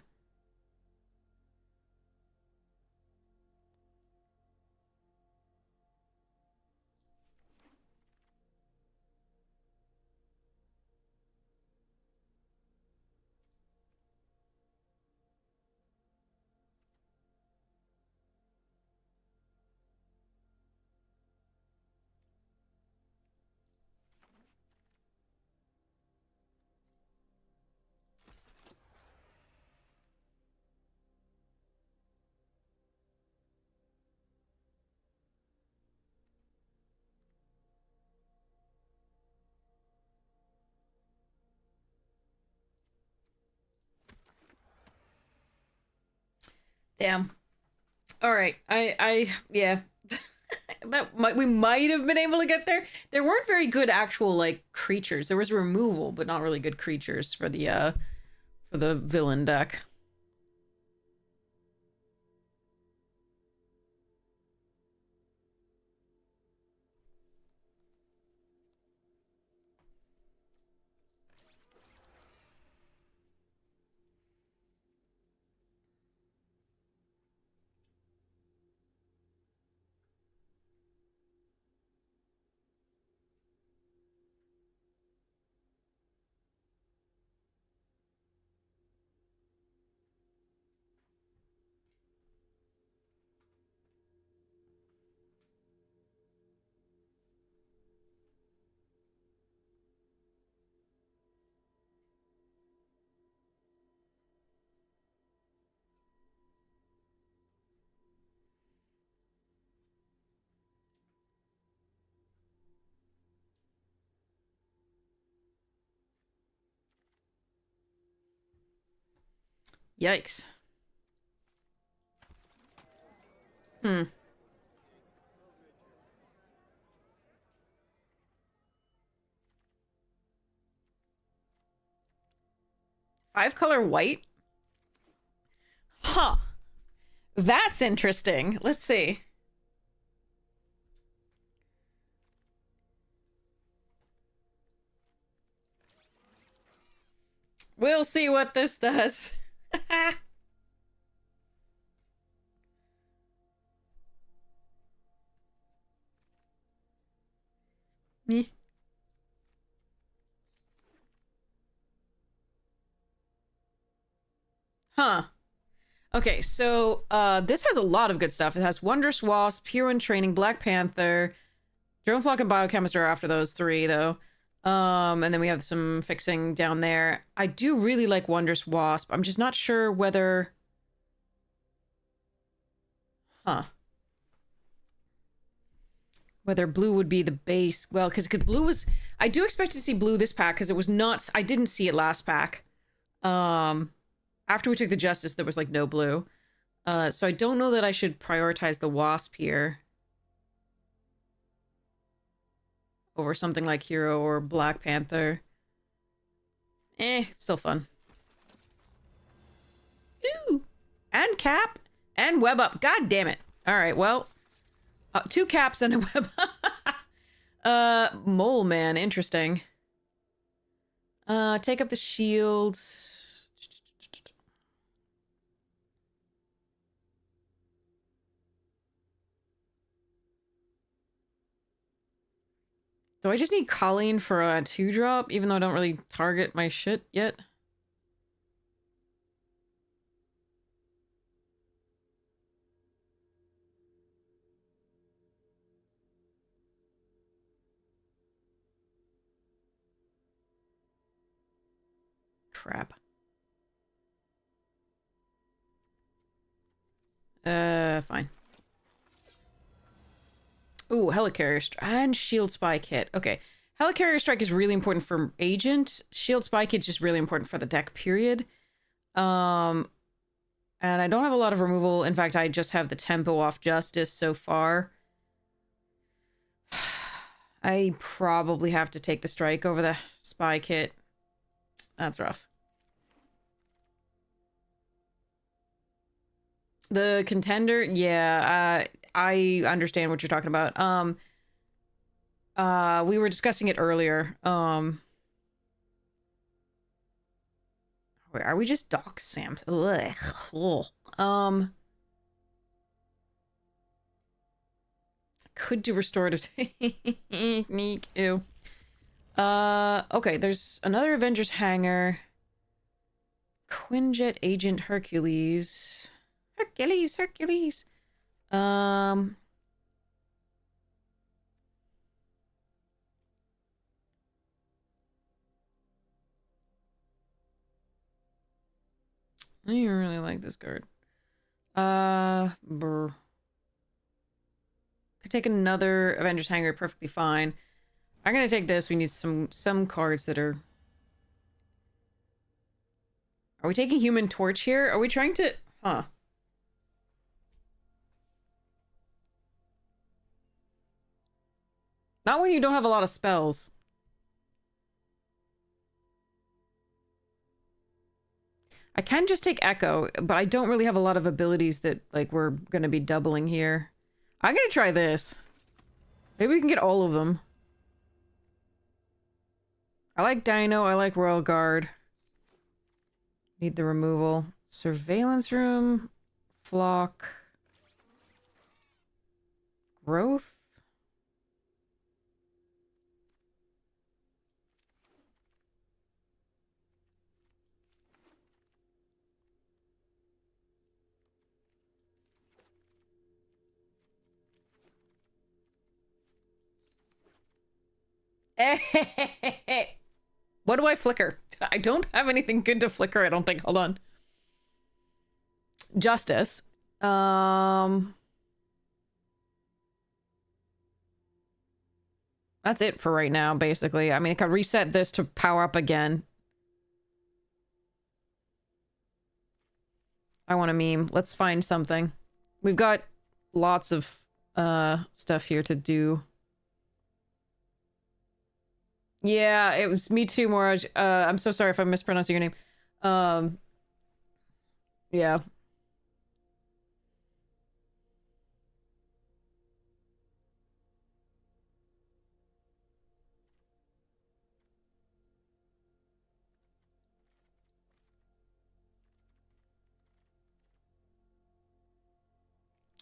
Damn. All right. Yeah. We might have been able to get there. There weren't very good actual like creatures. There was removal, but not really good creatures for the villain deck. Yikes. Hmm. 5-color white? Huh. That's interesting. Let's see. We'll see what this does. Me. Huh. Okay, so this has a lot of good stuff. It has Wondrous Wasp, Hero in Training, Black Panther, Drone Flock, and Biochemist are after those three, though. And then we have some fixing down there. I do really like Wondrous Wasp. I'm just not sure whether... Huh. Whether blue would be the base. Well, because blue was... I do expect to see blue this pack, because it was not... I didn't see it last pack. After we took the Justice, there was, like, no blue. So I don't know that I should prioritize the Wasp here over something like Hero or Black Panther. It's still fun. Ooh! And Cap! And Web Up. God damn it. Alright, well... 2 caps and a web. Mole Man, interesting. Take up the shields. Do I just need Colleen for a 2-drop, even though I don't really target my shit yet? Crap. Fine. Ooh, Helicarrier and Shield Spy Kit. Okay. Helicarrier Strike is really important for Agent. Shield Spy Kit's just really important for the deck, period. And I don't have a lot of removal. In fact, I just have the tempo off Justice so far. I probably have to take the Strike over the Spy Kit. That's rough. The Contender, yeah, I understand what you're talking about. We were discussing it earlier. Wait, are we just dock Sams? Ugh. Could do restorative technique. Ew. Okay, there's another Avengers hangar. Quinjet Agent Hercules. Hercules. I don't really like this card. Brr. Could take another Avengers hangar perfectly fine. I'm gonna take this. We need some cards that are... Are we taking Human Torch here? Are we trying to... Huh. Not when you don't have a lot of spells. I can just take Echo, but I don't really have a lot of abilities that, like, we're gonna be doubling here. I'm gonna try this. Maybe we can get all of them. I like Dino, I like Royal Guard. Need the removal. Surveillance Room. Flock. Growth. What do I flicker? I don't have anything good to flicker, I don't think. Hold on. Justice. That's it for right now, basically. I mean, I can reset this to power up again. I want a meme. Let's find something. We've got lots of stuff here to do. Yeah, it was me too, Moraj. I'm so sorry if I'm mispronouncing your name. Yeah.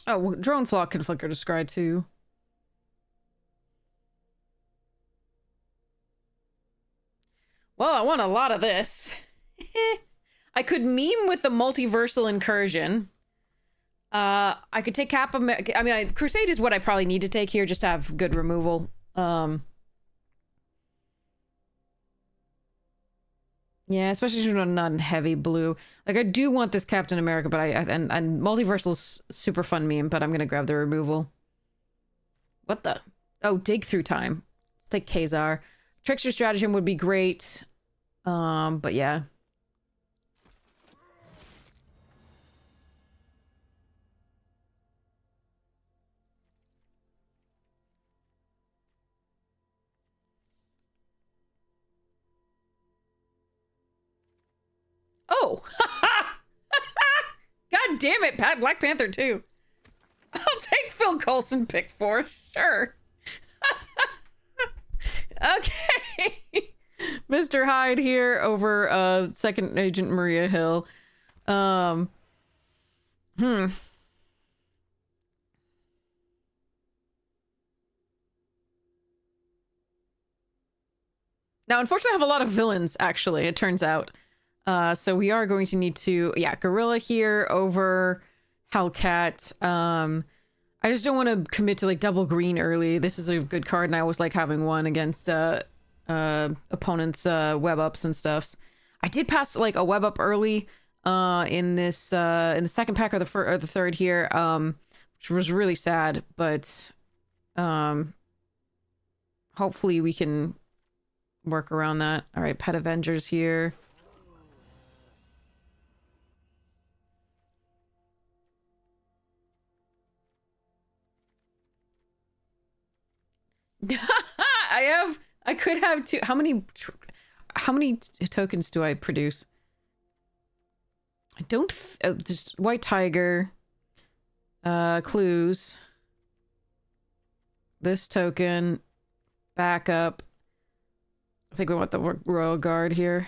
Oh, well, Drone Flock can flicker to scry too. Well, I want a lot of this. I could meme with the multiversal incursion. I could take Cap... I mean, Crusade is what I probably need to take here just to have good removal. Yeah, especially since I'm not in heavy blue. Like, I do want this Captain America, but and multiversal's super fun meme, but I'm gonna grab the removal. What the? Oh, dig through time. Let's take Kazar. Trickster Stratagem would be great. But yeah. Oh! God damn it, Pat. Black Panther too. I'll take Phil Coulson pick 4. Sure. Okay. Mr. Hyde here over Second Agent Maria Hill. Now, unfortunately, I have a lot of villains, actually, it turns out. So we are going to need to... Yeah, Gorilla here over Hellcat. I just don't want to commit to, like, double green early. This is a good card, and I always like having one against opponents' web ups and stuffs. I did pass, like, a web up early in this in the second pack or the third here, which was really sad, but hopefully we can work around that. All right, Pet Avengers here. I could have two. How many tokens do I produce? I don't, just White Tiger, clues, this token, backup. I think we want the Royal Guard here.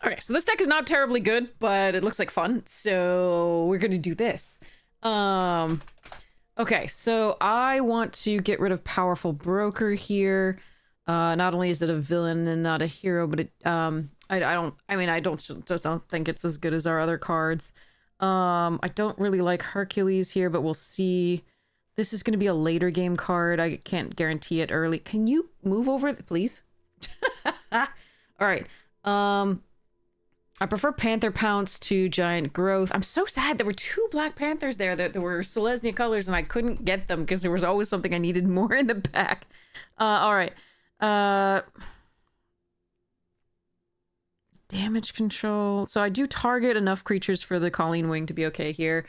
Okay, so this deck is not terribly good, but it looks like fun, so we're gonna do this. Okay, so I want to get rid of Powerful Broker here. Not only is it a villain and not a hero, but it, I just don't think it's as good as our other cards. I don't really like Hercules here, but we'll see. This is gonna be a later game card. I can't guarantee it early. Can you move over, please? All right. I prefer Panther Pounce to Giant Growth. I'm so sad there were 2 Black Panthers there that were Selesnya colors and I couldn't get them because there was always something I needed more in the back. All right. Damage control. So I do target enough creatures for the Colleen Wing to be okay here.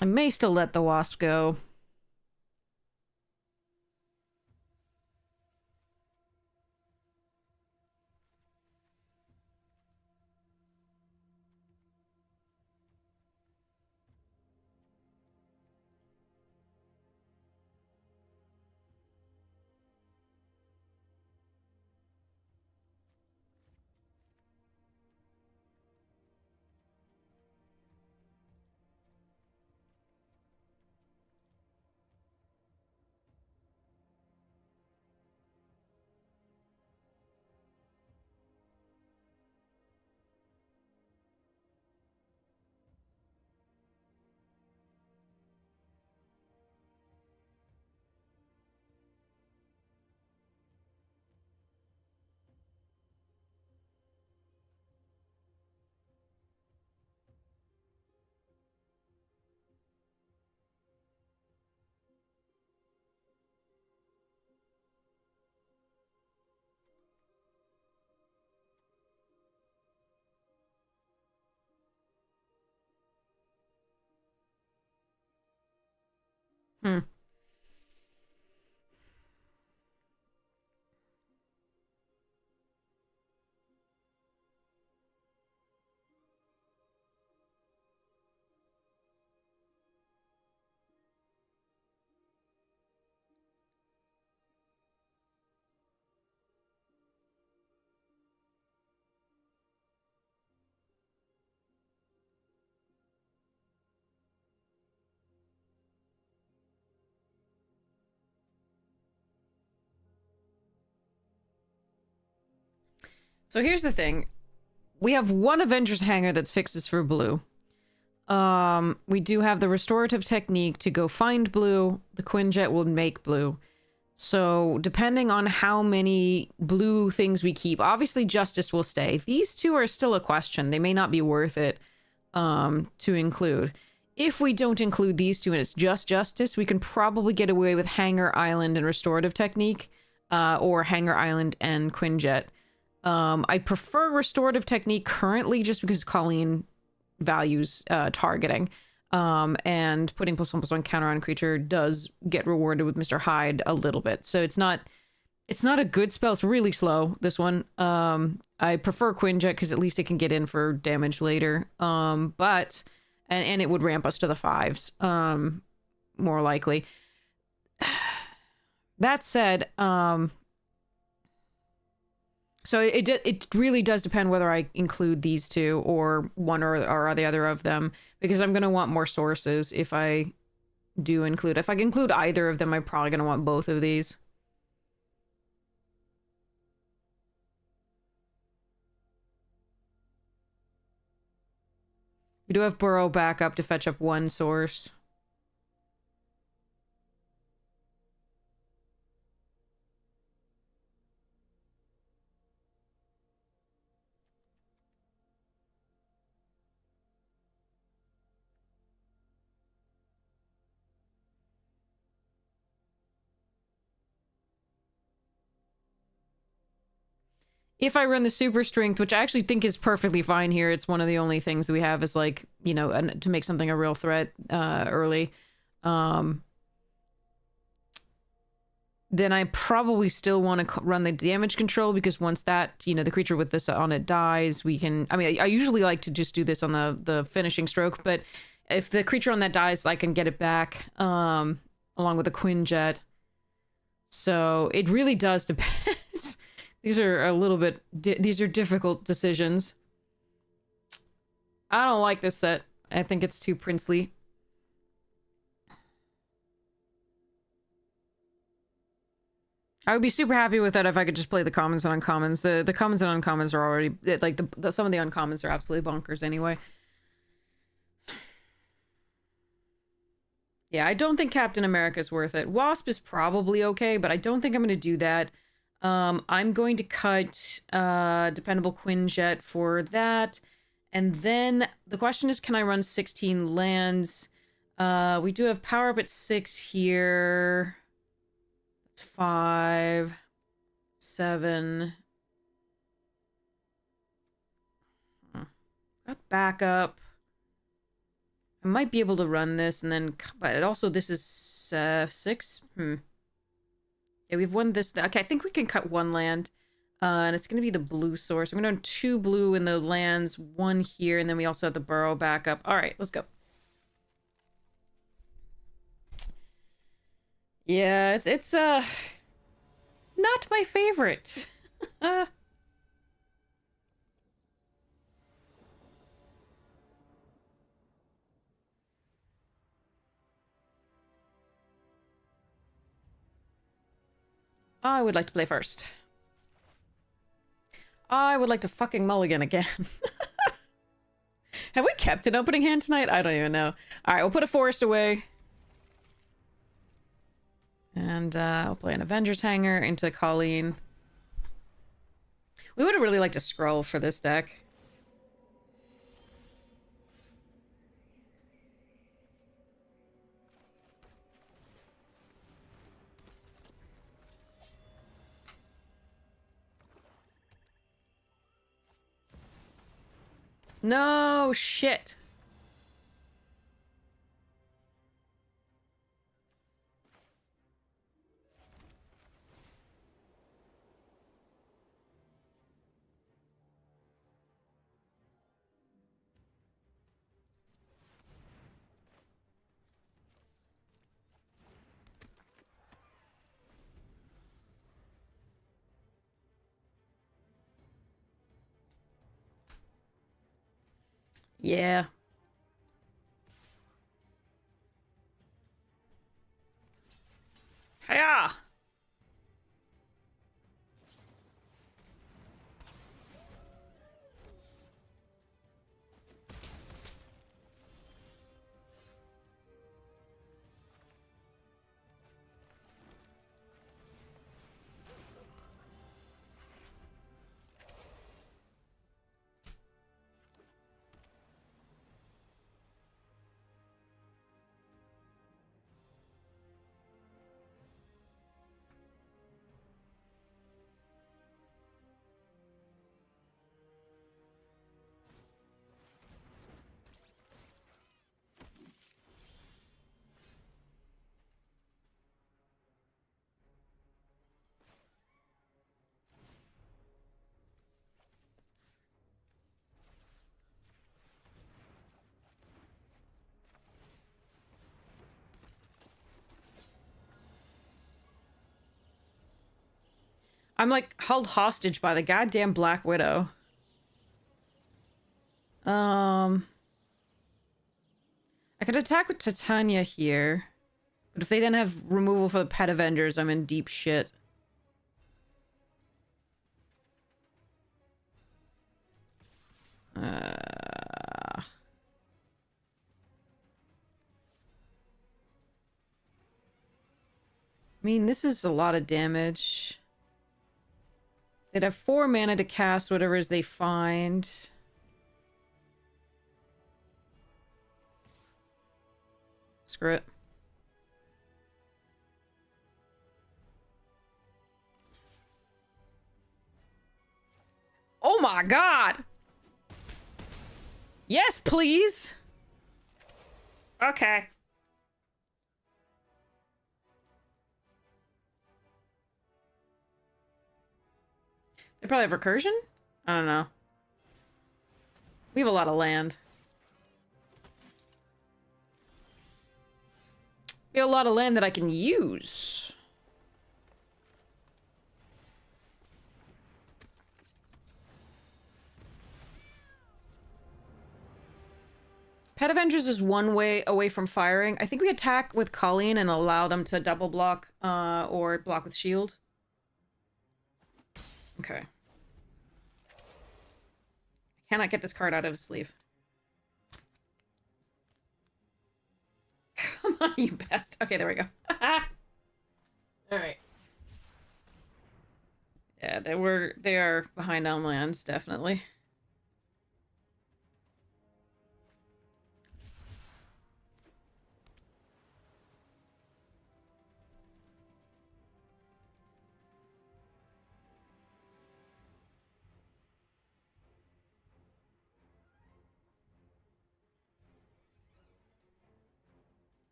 I may still let the Wasp go. Hmm. So here's the thing. We have 1 Avengers Hanger that's fixes for blue. We do have the Restorative Technique to go find blue. The Quinjet will make blue. So depending on how many blue things we keep, obviously Justice will stay. These 2 are still a question. They may not be worth it to include. If we don't include these 2 and it's just Justice, we can probably get away with Hanger Island and Restorative Technique, or Hanger Island and Quinjet. I prefer Restorative Technique currently just because Colleen values targeting. And putting +1/+1 counter on a creature does get rewarded with Mr. Hyde a little bit. So it's not a good spell. It's really slow, this one. I prefer Quinjet because at least it can get in for damage later. But it would ramp us to the 5s, more likely. That said, so it really does depend whether I include these 2 or one or the other of them, because I'm going to want more sources if I do include. If I include either of them, I'm probably going to want both of these. We do have Burrow backup to fetch up 1 source. if I run the super strength, which I actually think is perfectly fine here, it's one of the only things we have is like, you know, to make something a real threat early. Then I probably still want to run the damage control, because once that, you know, the creature with this on it dies, we can... I mean, I usually like to just do this on the finishing stroke, but if the creature on that dies, I can get it back, along with the Quinjet. So it really does depend. These are a little bit... these are difficult decisions. I don't like this set. I think it's too princely. I would be super happy with that if I could just play the commons and uncommons. The commons and uncommons are already... like, some of the uncommons are absolutely bonkers anyway. Yeah, I don't think Captain America's worth it. Wasp is probably okay, but I don't think I'm going to do that. I'm going to cut Dependable Quinjet for that. And then the question is, can I run 16 lands? We do have power up at 6 here... 5, 7. Got backup. I might be able to run this, and then, but also this is 6. Yeah, we've won this. Okay, I think we can cut 1 land, and it's going to be the blue source. I'm going to run 2 blue in the lands, 1 here, and then we also have the burrow backup. All right, let's go. Yeah, it's not my favorite. I would like to play first. I would like to fucking mulligan again. Have we kept an opening hand tonight? I don't even know. All right, we'll put a forest away. And I'll play an Avengers Hanger into Colleen. We would have really liked a scroll for this deck. No shit. Yeah. Hiya! I'm like held hostage by the goddamn Black Widow. I could attack with Titania here. But if they then have removal for the Pet Avengers, I'm in deep shit. I mean, this is a lot of damage. They'd have 4 mana to cast whatever it is they find. Screw it. Oh my god! Yes, please! Okay. They probably have recursion? I don't know. We have a lot of land. We have a lot of land that I can use. Pet Avengers is one way away from firing. I think we attack with Colleen and allow them to double block or block with shield. Okay. I cannot get this card out of his sleeve. Come on, you best. Okay, there we go. Alright. Yeah, they are behind on lands, definitely.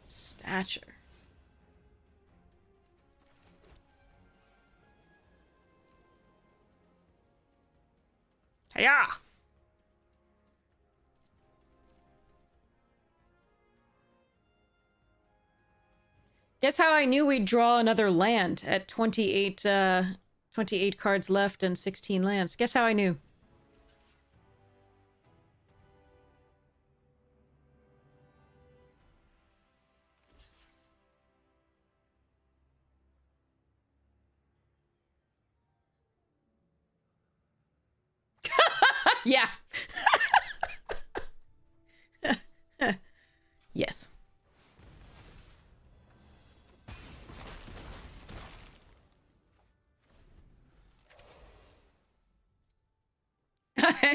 Stature. Hiya! Guess how I knew we'd draw another land at 28 cards left and 16 lands. Guess how I knew? Yeah. Yes.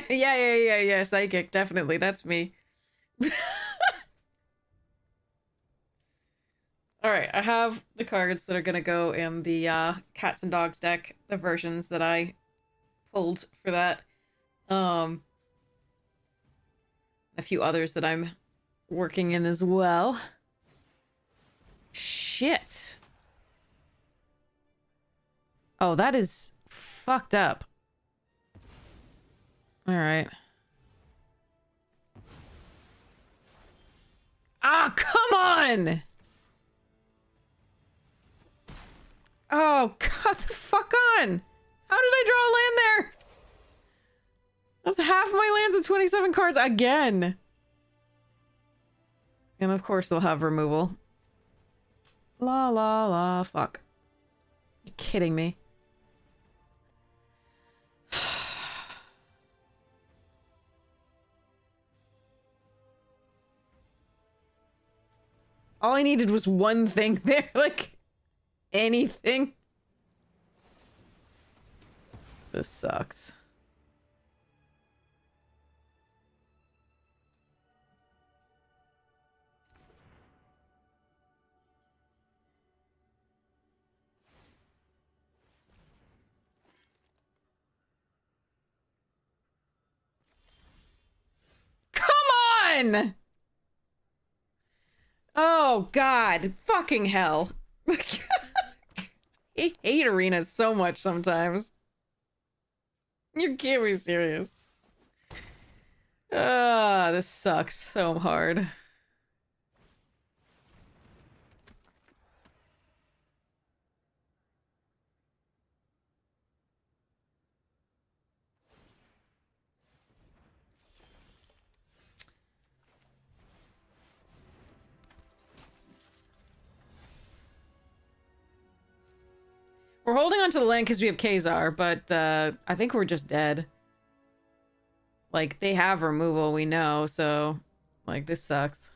Yeah, psychic, definitely, that's me. Alright, I have the cards that are gonna go in the Cats and Dogs deck, the versions that I pulled for that. A few others that I'm working in as well. Shit. Oh, that is fucked up. Alright. Ah, come on! Oh, cut the fuck on! How did I draw a land there? That's half my lands of 27 cards again. And of course they'll have removal. La la la, fuck. You're kidding me. All I needed was one thing there, like anything. This sucks. Come on! Oh, God. Fucking hell. I hate arenas so much sometimes. You can't be serious. Ah, this sucks so hard. We're holding on to the land because we have Khazar, but I think we're just dead. Like, they have removal, we know, so, like, this sucks.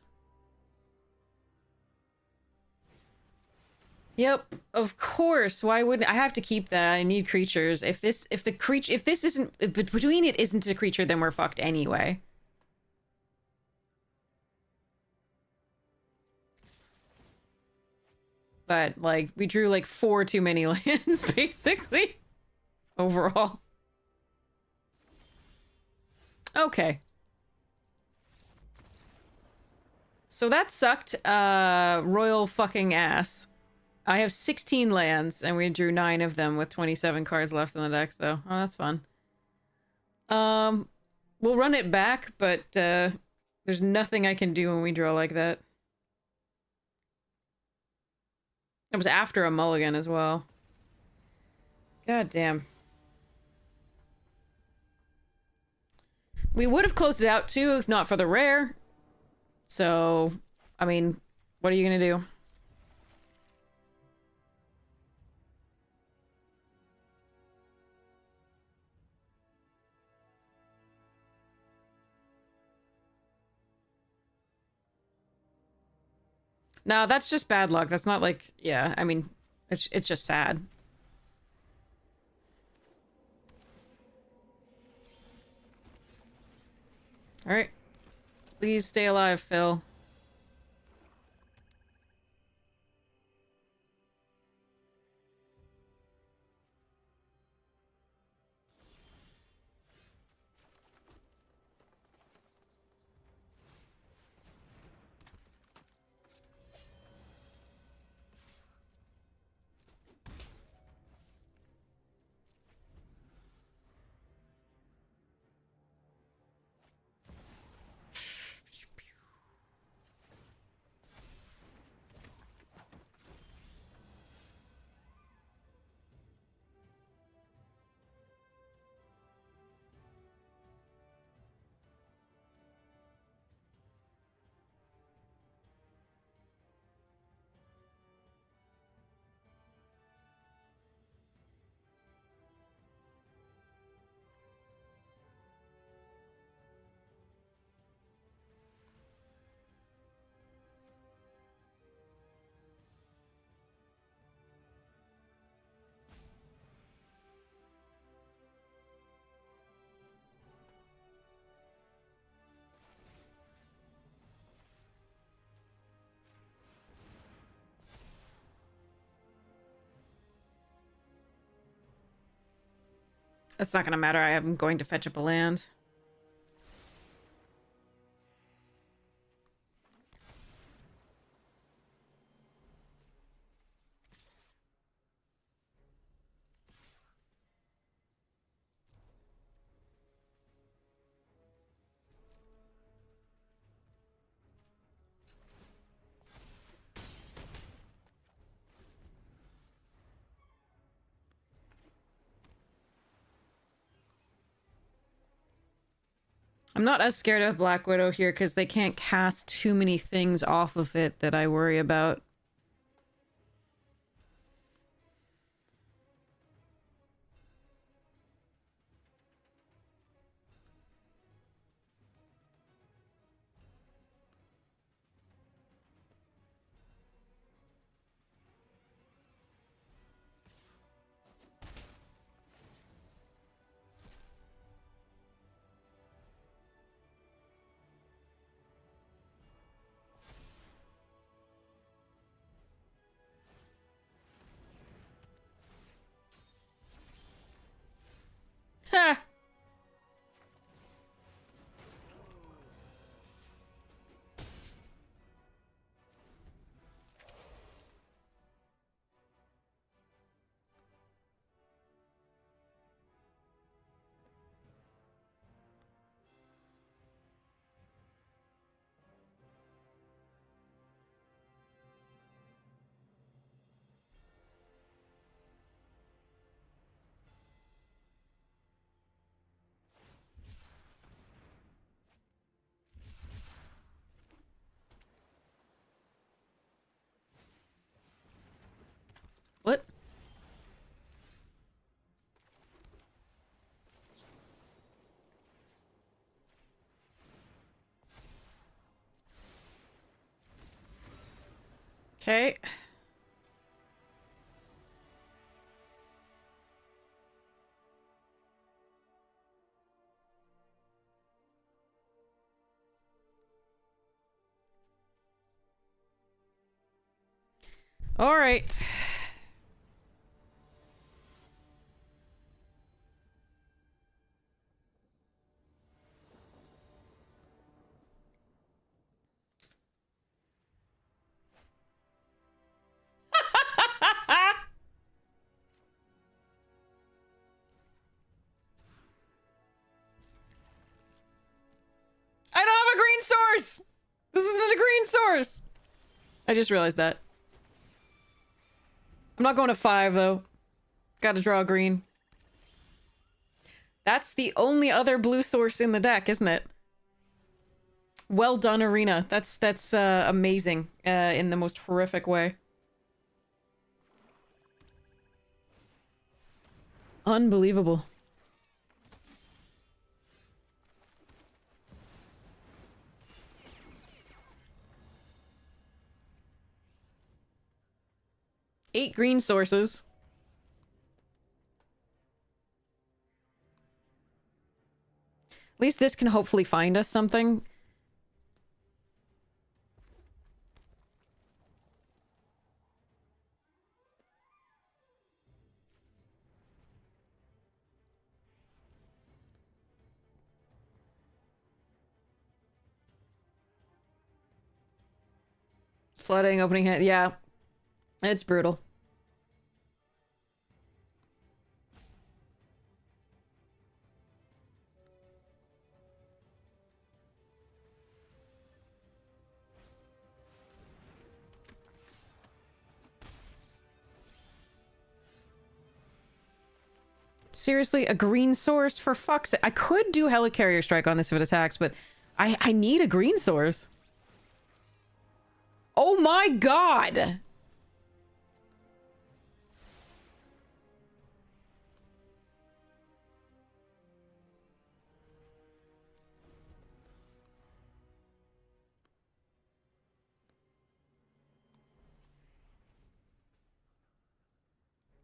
Yep, of course. Why wouldn't I have to keep that? I need creatures. If this isn't, if between it isn't a creature, then we're fucked anyway. But, like, we drew, like, 4 too many lands, basically. Overall. Okay. So that sucked, royal fucking ass. I have 16 lands, and we drew 9 of them with 27 cards left in the deck, so... Oh, that's fun. We'll run it back, but, there's nothing I can do when we draw like that. It was after a mulligan as well. God damn. We would have closed it out too if not for the rare. So, I mean, what are you gonna do? No, that's just bad luck. That's not like, yeah, I mean, it's just sad. Alright. Please stay alive, Phil. It's not gonna matter. I am going to fetch up a land. I'm not as scared of Black Widow here because they can't cast too many things off of it that I worry about. Ha! What? Okay. All right. I don't have a green source! This isn't a green source! I just realized that. I'm not going to 5, though. Gotta draw a green. That's the only other blue source in the deck, isn't it? Well done, Arena. That's amazing in the most horrific way. Unbelievable. Eight green sources. At least this can hopefully find us something. Flooding, opening hand. Yeah. It's brutal. Seriously, a green source for fuck's sake. I could do Helicarrier Strike on this if it attacks, but I need a green source. Oh my god!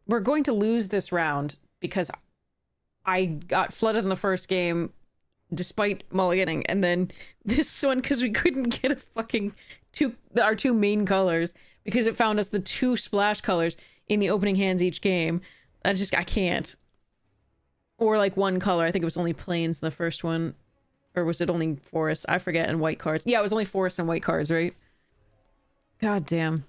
We're going to lose this round because I got flooded in the first game despite mulliganing, and then this one because we couldn't get a fucking our two main colors because it found us the 2 splash colors in the opening hands each game. I can't. Or like 1 color. I think it was only plains in the first one. Or was it only forest? I forget, and white cards. Yeah, it was only forest and white cards, right? God damn.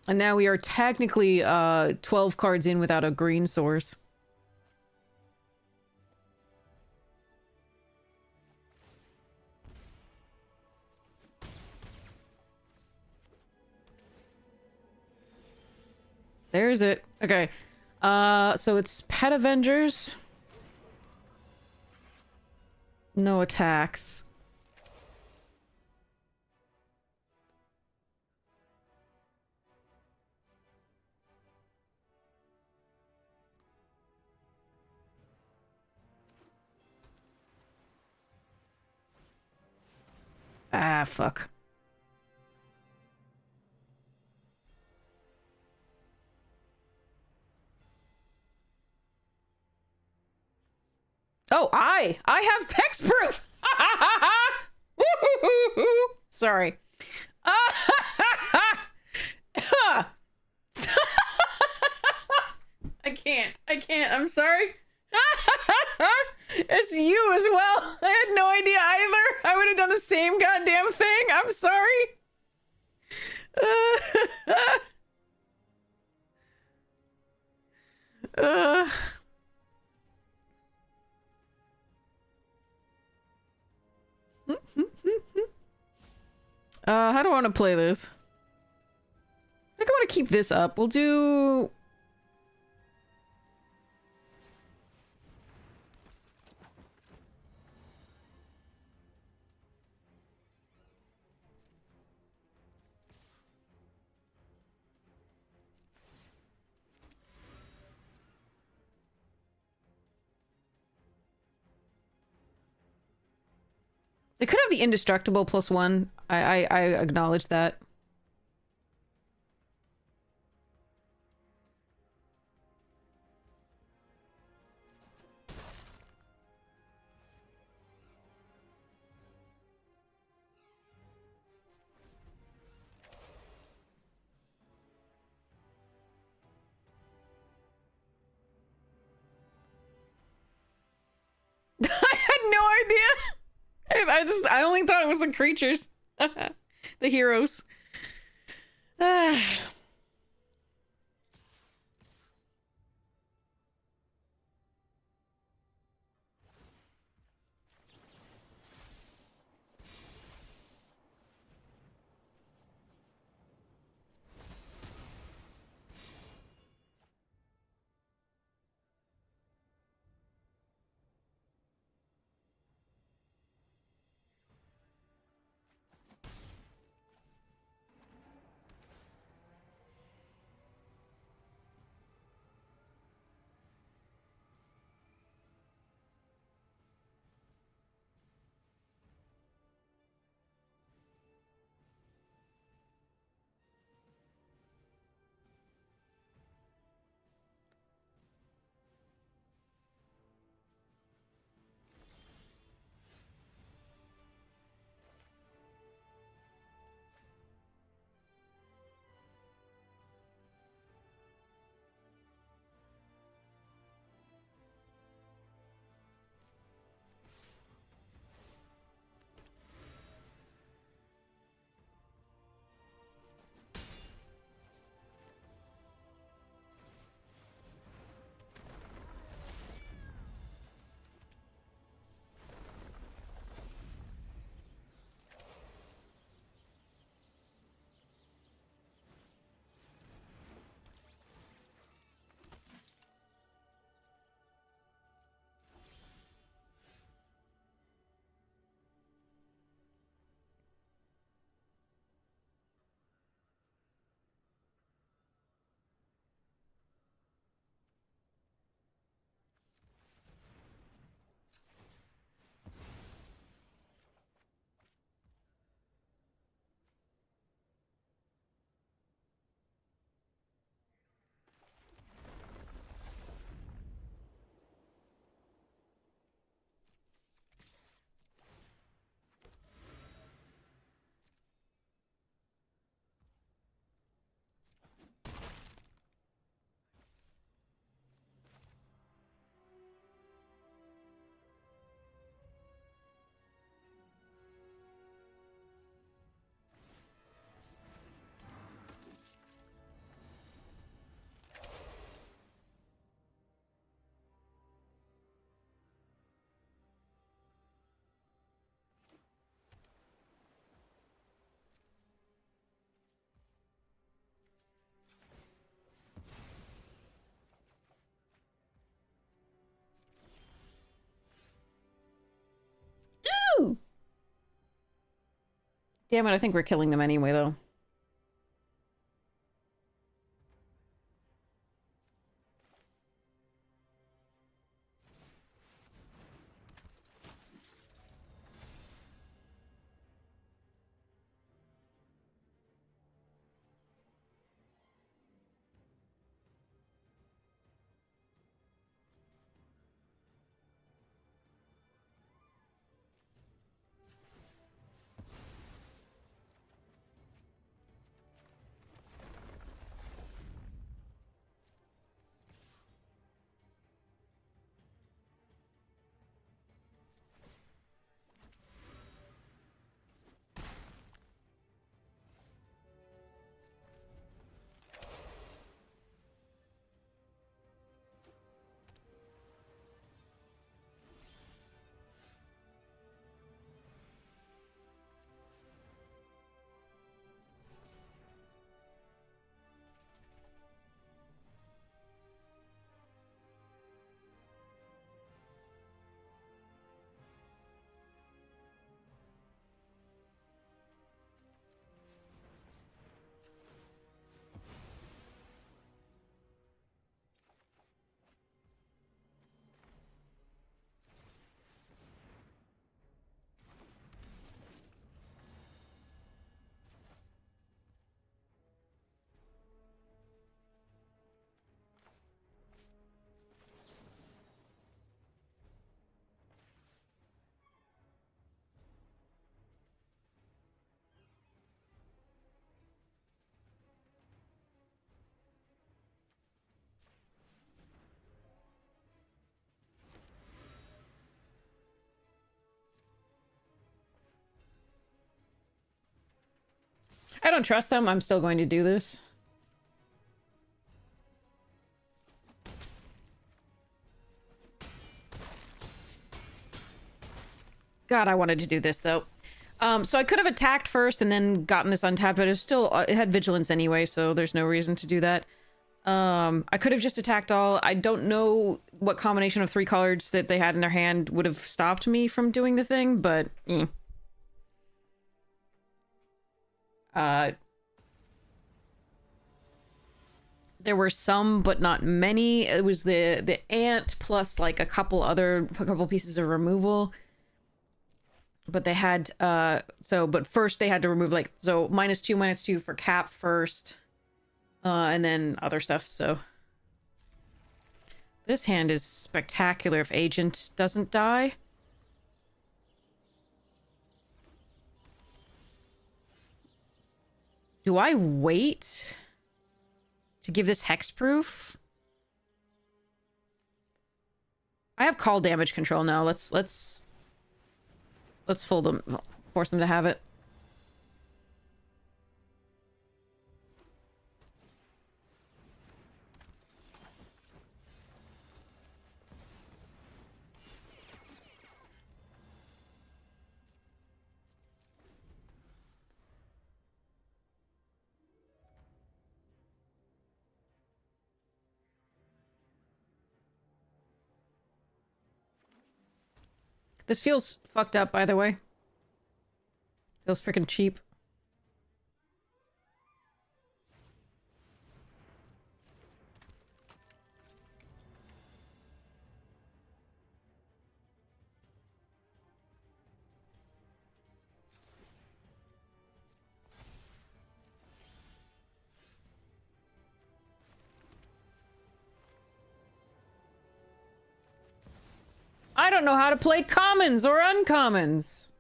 And now we are technically 12 cards in without a green source. There's it. Okay. So it's Pet Avengers. No attacks. Ah, fuck. Oh, I have Pex proof. Sorry. I can't. I'm sorry. It's you as well. I had no idea either. I would have done the same goddamn thing. I'm sorry. How do I want to play this? I think I want to keep this up. We'll do... They could have the indestructible +1. I acknowledge that. I only thought it was the creatures. The heroes. Ooh! Damn it, I think we're killing them anyway, though. I don't trust them. I'm still going to do this. God, I wanted to do this, though. So I could have attacked first and then gotten this untapped, but it was still... it had vigilance anyway, so there's no reason to do that. I could have just attacked all. I don't know what combination of 3 cards that they had in their hand would have stopped me from doing the thing, but... There were some, but not many. It was the ant plus, like, a couple pieces of removal. But they had, but first they had to remove, like, so -2/-2 for cap first. And then other stuff, so. This hand is spectacular if Agent doesn't die. Do I wait to give this hexproof? I have call damage control now. Let's fool them, force them to have it. This feels fucked up, by the way. Feels freaking cheap. I don't know how to play commons or uncommons.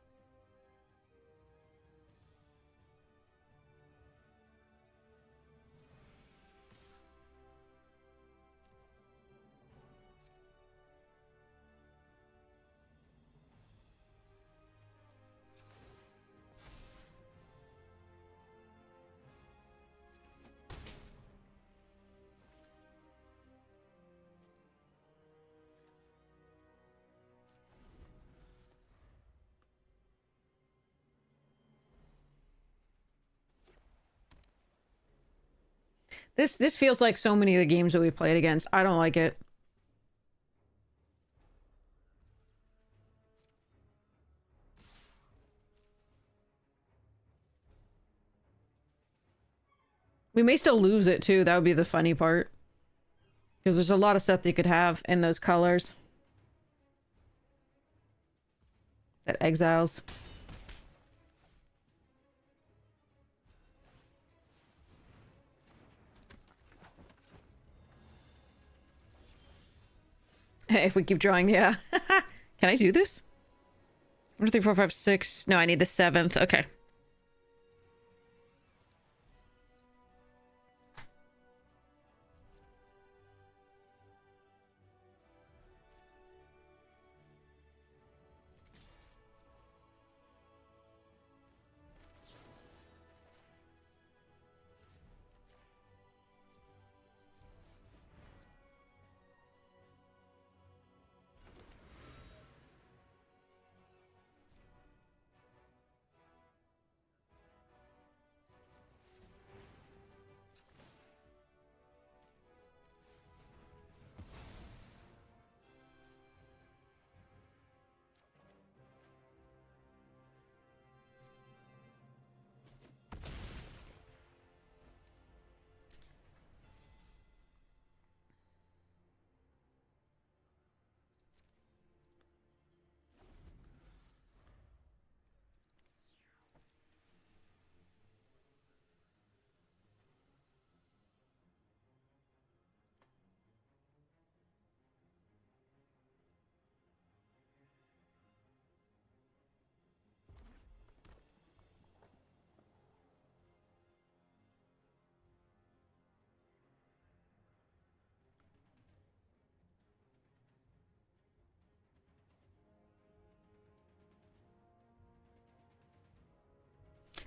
This feels like so many of the games that we played against. I don't like it. We may still lose it too. That would be the funny part. Because there's a lot of stuff that you could have in those colors. That exiles. If we keep drawing, yeah. Can I do this? 1, 2, 3, 4, 5, 6. No, I need the 7th. Okay.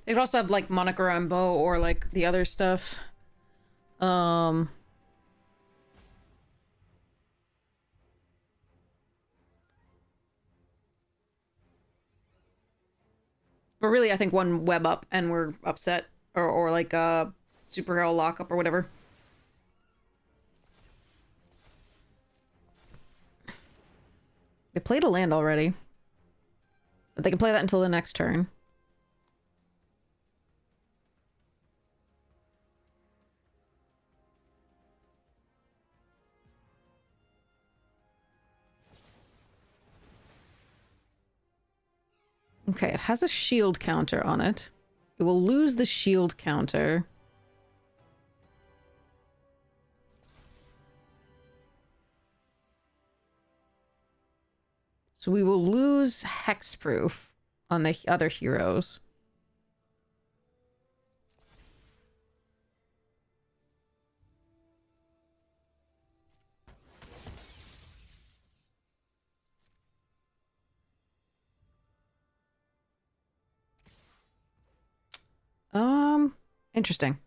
They could also have like Monica Rambeau or like the other stuff. But really, I think one web up and we're upset. Or like superhero lockup or whatever. They played a land already. But they can play that until the next turn. Okay, it has a shield counter on it. It will lose the shield counter. So we will lose hexproof on the other heroes. Interesting.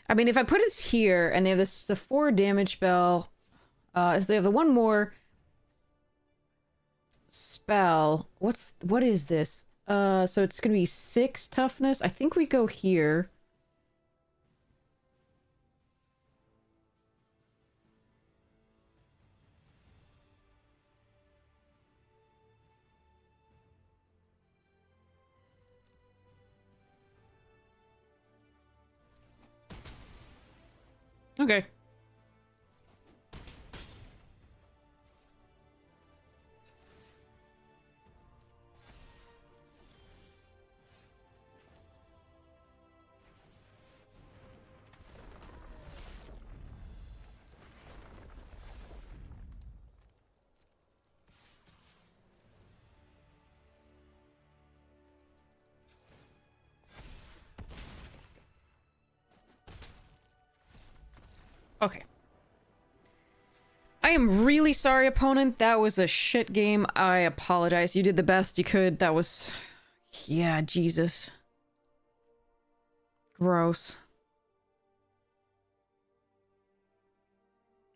I mean, if I put it here and they have this the 4 damage spell, if they have the one more spell, what is this? So it's gonna be 6 toughness. I think we go here. Okay. Okay. I am really sorry, opponent. That was a shit game. I apologize. You did the best you could. That was... Yeah, Jesus. Gross.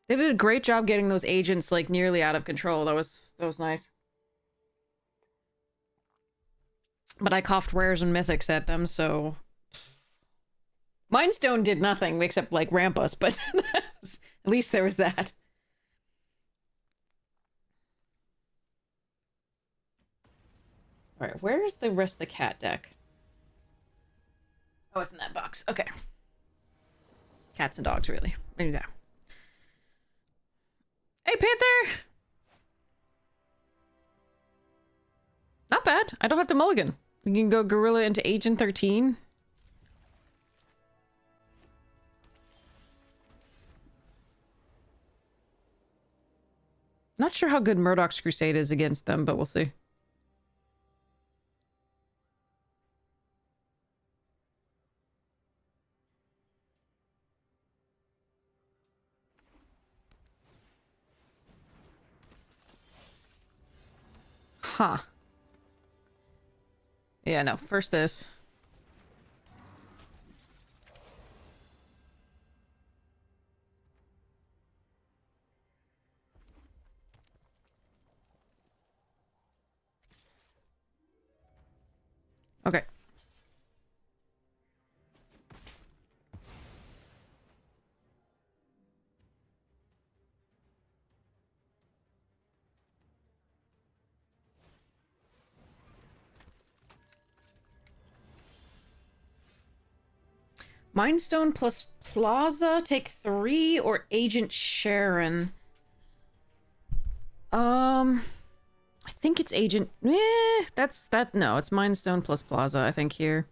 They did a great job getting those agents, like, nearly out of control. That was nice. But I coughed rares and mythics at them, so... Mindstone did nothing except, like, ramp us, but at least there was that. Alright, where's the rest of the cat deck? Oh, it's in that box. Okay. Cats and dogs, really. Maybe that. Hey, Panther! Not bad. I don't have to mulligan. We can go Gorilla into Agent 13. Not sure how good Murdoch's Crusade is against them, but we'll see. Huh. Yeah, no. First this. Okay. Mindstone plus Plaza, take 3, or Agent Sharon. I think it's Agent... no, it's Mindstone plus Plaza, I think, here.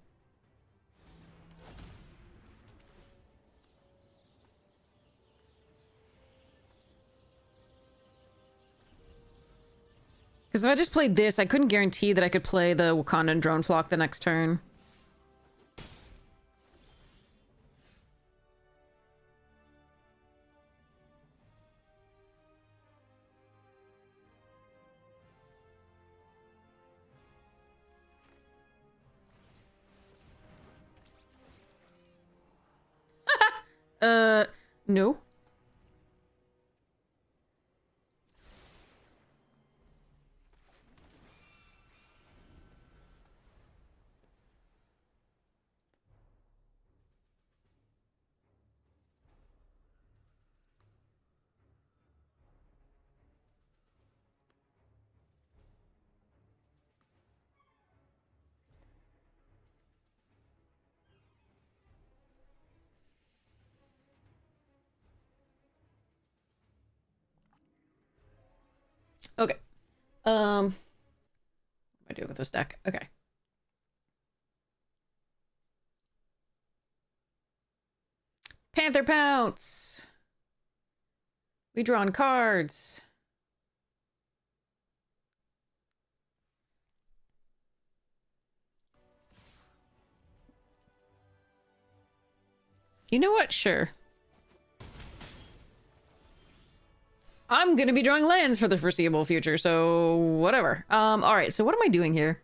Because if I just played this, I couldn't guarantee that I could play the Wakandan drone flock the next turn. No. Okay. What am I doing with this deck? Okay. Panther Pounce! We drawn cards. You know what? Sure. I'm gonna be drawing lands for the foreseeable future, so whatever. Alright, so what am I doing here?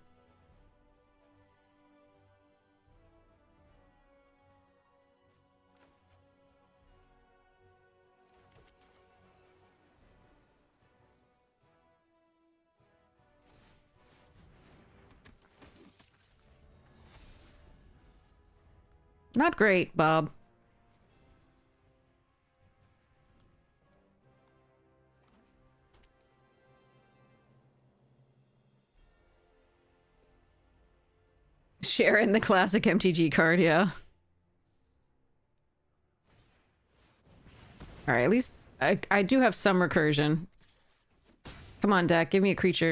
Not great, Bob. Sharon, the classic MTG card, yeah. Alright, at least I do have some recursion. Come on, deck, give me a creature.